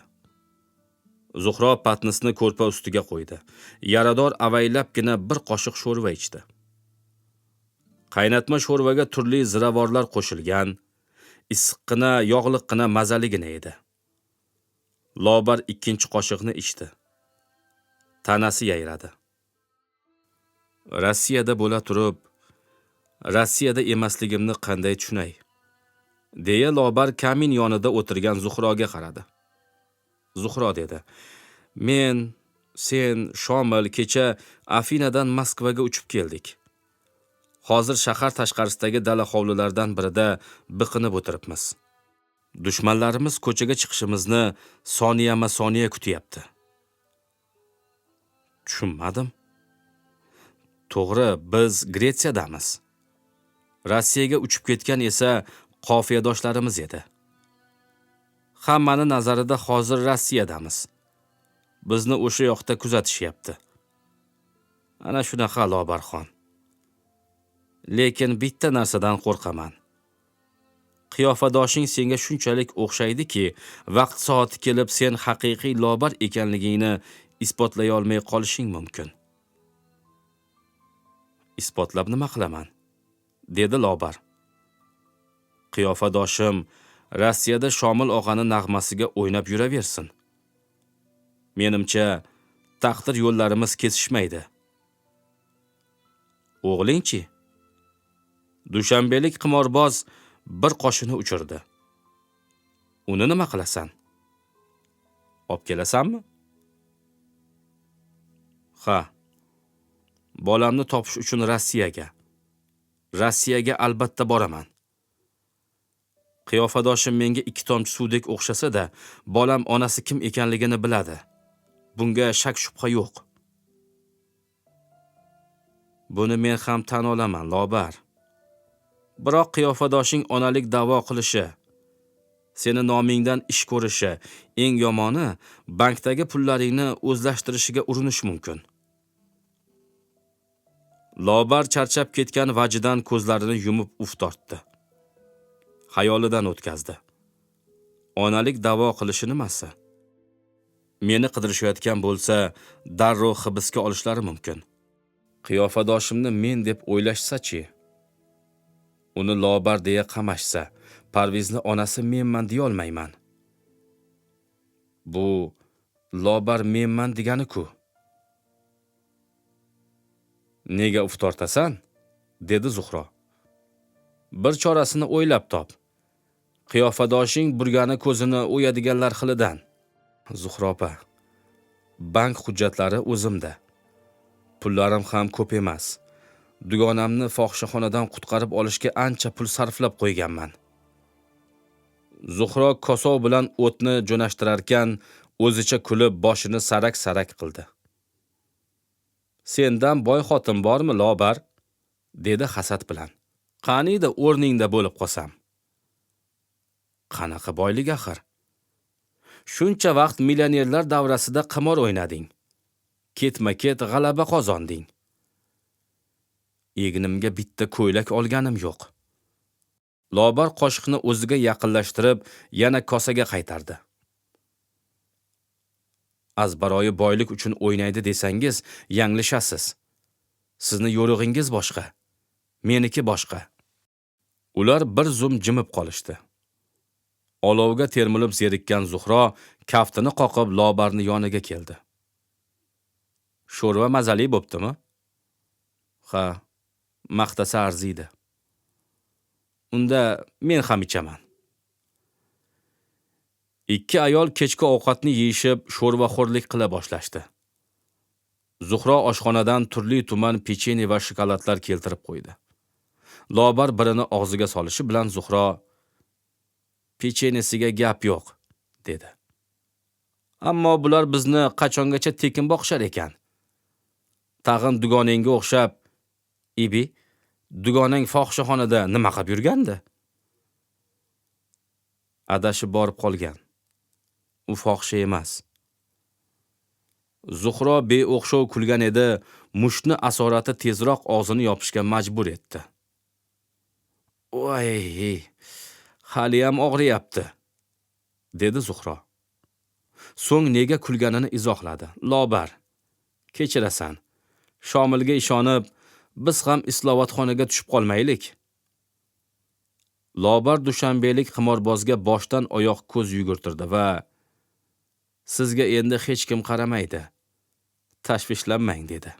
Zuhro patnisni ko'rpa ustiga qo'ydi. Yarador avaylabgina bir qoshiq sho'rva ichdi. Qaynatma sho'rvaga turli ziravorlar qo'shilgan, issiqqina, yog'liqqina, mazaligina edi. Lobar ikkinchi qoshiqni ichdi. Tanasi yayradi. "Rossiyada bo'la turib, Rossiyada emasligimni qanday tushunay?" deya Lobar kamin yonida o'tirgan Zuhroga qaradi. Zuhro dedi: "Men, sen, Shomil kecha Afinadan Moskvaga uchib keldik. Hozir shahar tashqarisidagi dala hovlilardan birida biqinib o'tiribmiz. Dushmanlarimiz ko'chaga chiqishimizni soniyama-soniya kutyapti." Tushunmadim. To'g'ri, biz Gretsiyadamiz. Rossiyaga uchib ketgan esa qofiyadoshlarimiz edi. Hammani nazarida hozir Rossiyadamiz. Bizni o'sha yoqda kuzatishyapti. Ana shunaqa Lobarxon. Lekin bitta narsadan qo'rqaman. Qiyofadoshing senga shunchalik o'xshaydiki, vaqt soati kelib sen haqiqiy Lobar ekanligingni isbotlay olmay qolishing mumkin. "Isbotlab nima qilaman?" dedi Lobar. "Qiyofadoshim Rossiyada Shomil og'ani nag'masiga o'ynab yuraversin. Menimcha, taqdir yo'llarimiz kesishmaydi." "O'g'lingchi?" Dushanbelik qimorboz bir qoshini uchirdi. "Uni nima qilasan? Olib kelasanmi?" "Ha. Bolamni topish uchun Rossiyaga albatta boraman. Qiyofadoshim menga 2 tomchi suvdek o'xshasa-da, bolam onasi kim ekanligini biladi. Bunga shak shubha yo'q." "Buni men ham tan olaman, Lobar. Biroq qiyofadoshing onalik da'vo qilishi, seni nomingdan ish ko'rishi, eng yomoni bankdagi pullaringni o'zlashtirishiga urinish mumkin." Lobar charchab ketgan vajidan ko'zlarini yumib uf tortdi. Xayolidan o'tkazdi. Onalik da'vo qilishi nimasi? Meni qidirishayotgan bo'lsa, darrov hibsga olishlari mumkin. Qiyofadoshimni men deb o'ylashsa-chi? Uni Lobar deya qamashsa, Parvizni onasi menman deya olmayman. Bu Lobar menman degani-ku. "Nega uf tortasan?" dedi Zuhro. Bir chorasini o'ylab top. Qiyofadoshing burgani ko'zini o'yadiganlar xilidan. Zuhro opa, bank hujjatlari o'zimda. Pullarim ham ko'p emas. Dugonamni fohishaxonadan qutqarib olishga ancha pul sarflab qo'yganman. Zuhro kosov bilan o'tni jo'nashtirarkan, o'zicha kulib boshini sarak-sarak qildi. Sendan boy xotin bormi, Lobar? Dedi hasad bilan. Qaniydi o'rningda bo'lib qolsam. Qanaqa boylik axir? Shuncha vaqt millionerlar davrasida qimor o'ynading. Ketma-ket g'alaba qozonding. Egnimga bitta ko'ylak olganim yo'q. Lobar qoshiqni o'ziga yaqinlashtirib, yana kosaga qaytardi. Azbaroyi boylik uchun o'ynaydi desangiz, yanglishasiz. Sizni yo'rig'ingiz boshqa, meniki boshqa. Ular bir zum jimib qolishdi. Olovga termilib zerikkan Zuhro kaftini qoqib Lobarni yoniga keldi. Sho'rva mazali bo'ptimi? Ha, maqtasa arziydi. Unda men ham ichaman. Ikki ayol kechki ovqatni yeyishib, sho'rvaxo'rlik qila boshlashdi. Zuhro oshxonadan turli tuman pechene va shokoladlar keltirib qo'ydi. Lobar birini og'ziga solishi bilan Zuhro pechenesiga gap yo'q, dedi. Ammo bular bizni qachongacha tekin boqishar ekan? Tag'in dugonangga o'xshab, Ibi, dugonang fohishaxonada nima qilib yurgandi? Adashib borib qolgan. U fohisha emas. Zuhro beo'xshov kulgan edi, mushni asorati tezroq og'zini yopishga majbur etdi. Voy, hali ham og'riyapti, dedi Zuhro. So'ng nega kulganini izohladi. Lobar, kechirasan. Shomilga ishonib, biz ham islovatxonaga tushib qolmaylik. Lobar dushanbelik qimorbozga boshdan oyoq ko'z yugurtirdi va sizga endi hech kim qaramaydi. Tashvishlanmang, dedi.